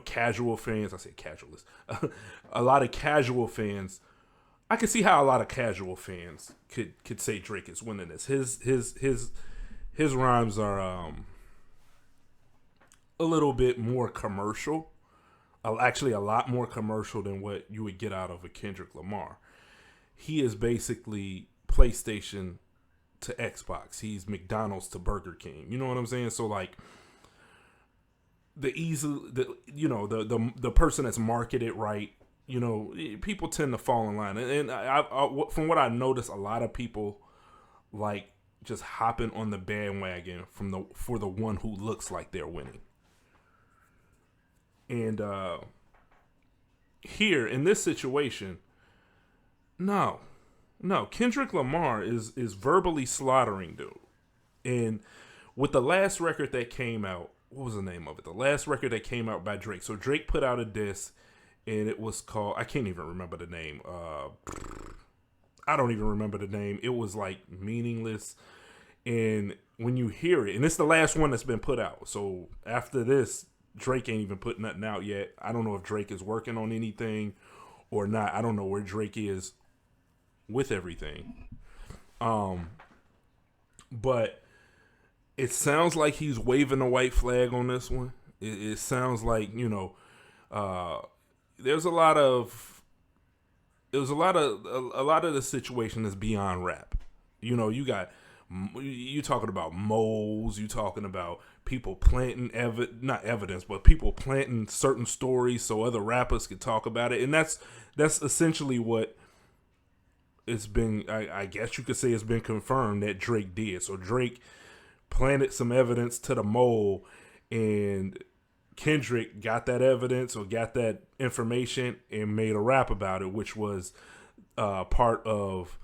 casual fans. I say casualists. A lot of casual fans. I can see how a lot of casual fans could say Drake is winning this. His rhymes are a little bit more commercial. Actually, a lot more commercial than what you would get out of a Kendrick Lamar. He is basically PlayStation to Xbox. He's McDonald's to Burger King. You know what I'm saying? So like the person that's marketed right, people tend to fall in line. And I from what I noticed, a lot of people like just hopping on the bandwagon for the one who looks like they're winning. And here in this situation, no, Kendrick Lamar is verbally slaughtering dude. And with the last record that came out, what was the name of it? The last record that came out by Drake. So Drake put out a disc, and it was called, I can't even remember the name. I don't even remember the name. It was like meaningless. And when you hear it, and it's the last one that's been put out. So after this, Drake ain't even put nothing out yet. I don't know if Drake is working on anything or not. I don't know where Drake is with everything. But it sounds like he's waving a white flag on this one. It sounds like, there's a lot of the situation is beyond rap. You talking about moles, you talking about people planting not evidence, but people planting certain stories so other rappers could talk about it. And that's essentially what it's been. I guess you could say it's been confirmed that Drake did. So Drake planted some evidence to the mole, and Kendrick got that evidence or got that information and made a rap about it, which was part of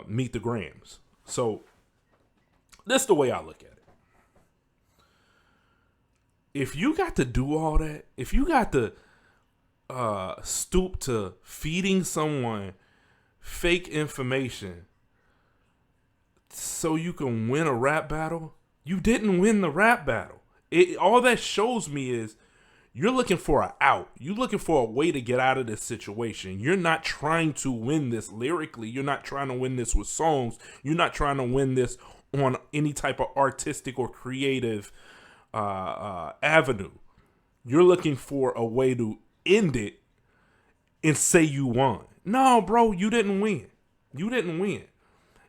Meet the Grams. So that's the way I look at it. If you got to do all that, if you got to stoop to feeding someone fake information so you can win a rap battle, you didn't win the rap battle. All that shows me is you're looking for an out. You're looking for a way to get out of this situation. You're not trying to win this lyrically. You're not trying to win this with songs. You're not trying to win this on any type of artistic or creative avenue. You're looking for a way to end it and say you won. No, bro, you didn't win. You didn't win.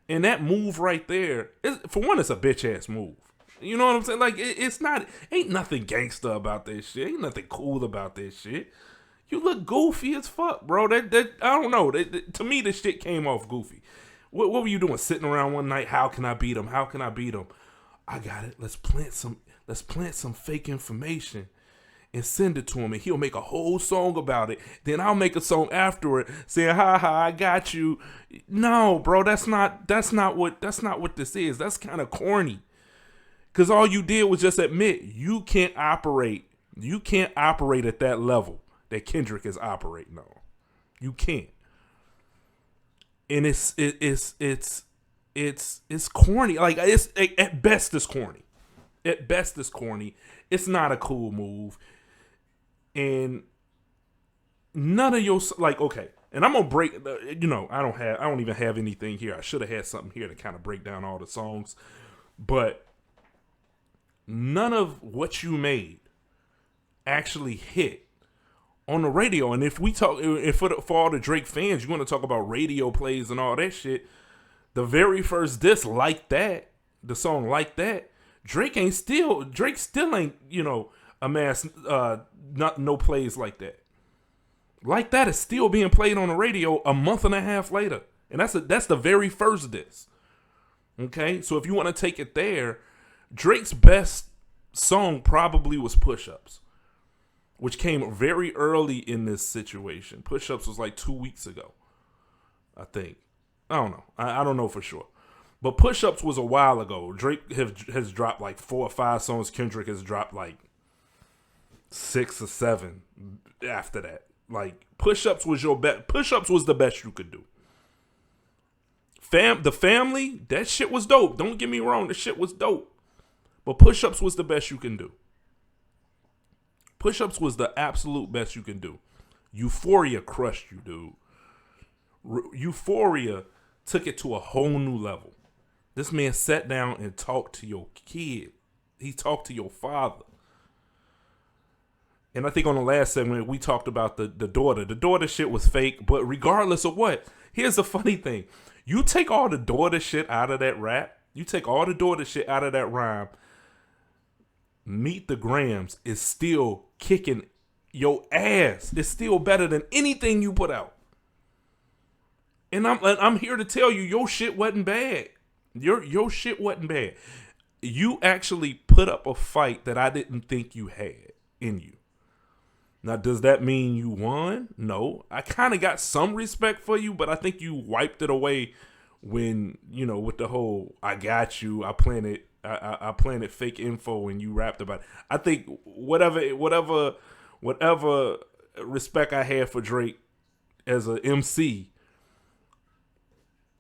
And that move right there, for one, it's a bitch ass move. You know what I'm saying? Like, it's not, ain't nothing gangster about this shit. Ain't nothing cool about this shit. You look goofy as fuck, bro. That I don't know. To me, this shit came off goofy. What were you doing? Sitting around one night? How can I beat him? How can I beat him? I got it. Let's plant some fake information and send it to him, and he'll make a whole song about it. Then I'll make a song after it saying, "Ha ha, I got you." No, bro, that's not what this is. That's kind of corny. Cause all you did was just admit you can't operate at that level that Kendrick is operating on. You can't. And it's corny. Like, it's at best it's corny. At best it's corny. It's not a cool move. And none of your, like, okay. And I'm gonna break. I don't even have anything here. I should have had something here to kind of break down all the songs, but none of what you made actually hit on the radio. And if we talk, for all the Drake fans, you want to talk about radio plays and all that shit. The very first diss like that, the song like that, Drake still ain't, amassed no plays like that. Like that is still being played on the radio a month and a half later. And that's the very first diss. Okay? So if you want to take it there, Drake's best song probably was Push Ups, which came very early in this situation. Push Ups was like 2 weeks ago, I think. I don't know. I don't know for sure. But Push Ups was a while ago. Drake has dropped like 4 or 5 songs. Kendrick has dropped like 6 or 7 after that. Like, Push Ups was your best. Push Ups was the best you could do. The Family, that shit was dope. Don't get me wrong. The shit was dope. But Push Ups was the best you can do. Push Ups was the absolute best you can do. Euphoria crushed you, dude. Euphoria took it to a whole new level. This man sat down and talked to your kid. He talked to your father. And I think on the last segment, we talked about the daughter. The daughter shit was fake, but regardless of what, here's the funny thing. You take all the daughter shit out of that rap, you take all the daughter shit out of that rhyme, Meet the Grams is still kicking your ass. It's still better than anything you put out. And I'm here to tell you, your shit wasn't bad. Your shit wasn't bad. You actually put up a fight that I didn't think you had in you. Now, does that mean you won? No. I kind of got some respect for you, but I think you wiped it away when, with the whole, I got you, I planted fake info and you rapped about it. I think whatever respect I had for Drake as a MC,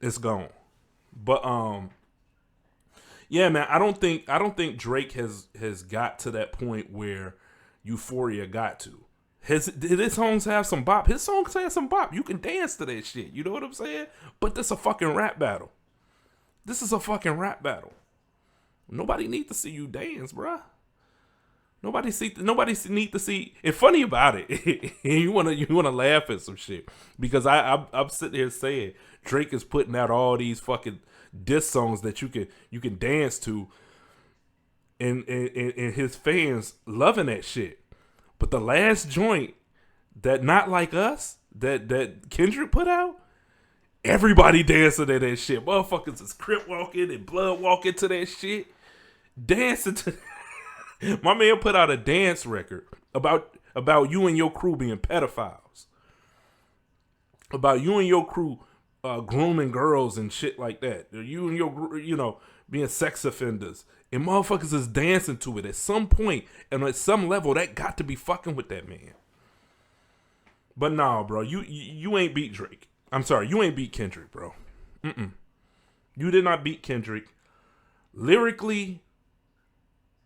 it's gone. But yeah, man, I don't think Drake has got to that point where Euphoria got to. Did his songs have some bop? His songs have some bop. You can dance to that shit. You know what I'm saying? But this is a fucking rap battle. This is a fucking rap battle. Nobody need to see you dance, bruh. Nobody need to see. And funny about it, you wanna laugh at some shit because I'm sitting here saying Drake is putting out all these fucking diss songs that you can dance to, and his fans loving that shit. But the last joint that Not Like Us that Kendrick put out, everybody dancing to that shit. Motherfuckers is crip walking and blood walking to that shit. Dancing to My man put out a dance record about you and your crew being pedophiles. About you and your crew grooming girls and shit like that. You and your, being sex offenders. And motherfuckers is dancing to it at some point and at some level that got to be fucking with that man. But nah, bro, you ain't beat Drake. I'm sorry, you ain't beat Kendrick, bro. You did not beat Kendrick. Lyrically,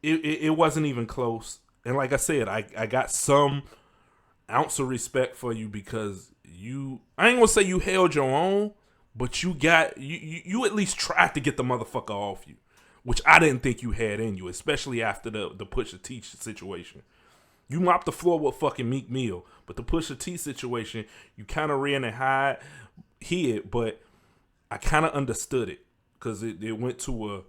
it wasn't even close. And like I said, I got some ounce of respect for you because I ain't gonna say you held your own, but you at least tried to get the motherfucker off you, which I didn't think you had in you, especially after the Pusha T situation. You mopped the floor with fucking Meek Mill, but the Pusha T situation, you kind of ran and hid, but I kind of understood it because it went to a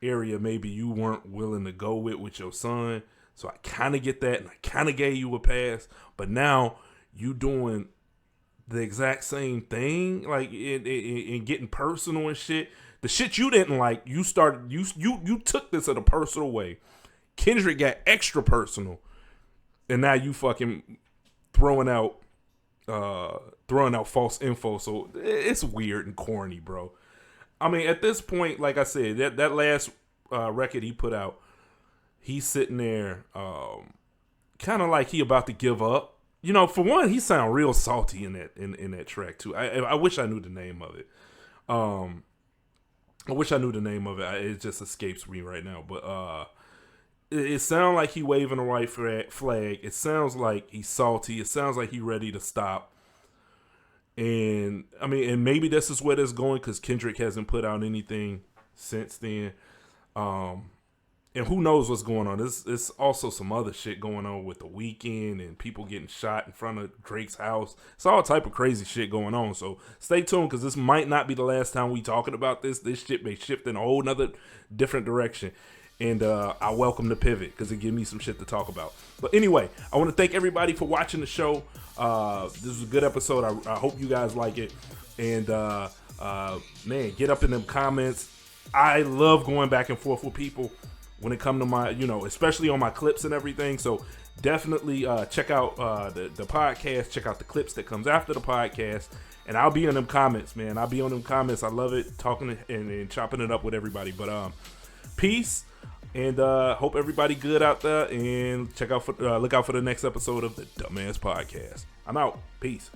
area maybe you weren't willing to go with your son. So I kind of get that, and I kind of gave you a pass. But now you doing the exact same thing, like in getting personal and shit. The shit you didn't like, you took this in a personal way. Kendrick got extra personal, and now you fucking throwing out false info. So it's weird and corny, bro. I mean, at this point, like I said, that last record he put out, he's sitting there kind of like he about to give up. For one, he sound real salty in that track too. I wish I knew the name of it. It just escapes me right now. But it sounds like he waving a white flag. It sounds like he's salty. It sounds like he ready to stop. And I mean, and maybe this is where this going because Kendrick hasn't put out anything since then. And who knows what's going on. There's also some other shit going on with The Weeknd and people getting shot in front of Drake's house. It's all type of crazy shit going on. So stay tuned because this might not be the last time we talking about this. This shit may shift in a whole nother different direction. And I welcome the pivot because it gives me some shit to talk about. But anyway, I want to thank everybody for watching the show. This was a good episode. I hope you guys like it. And man, get up in them comments. I love going back and forth with people when it comes to my, especially on my clips and everything. So definitely check out the podcast. Check out the clips that comes after the podcast. And I'll be in them comments, man. I'll be on them comments. I love it, talking and chopping it up with everybody. But peace. And hope everybody good out there. And look out for the next episode of the Dummast Podcast. I'm out. Peace.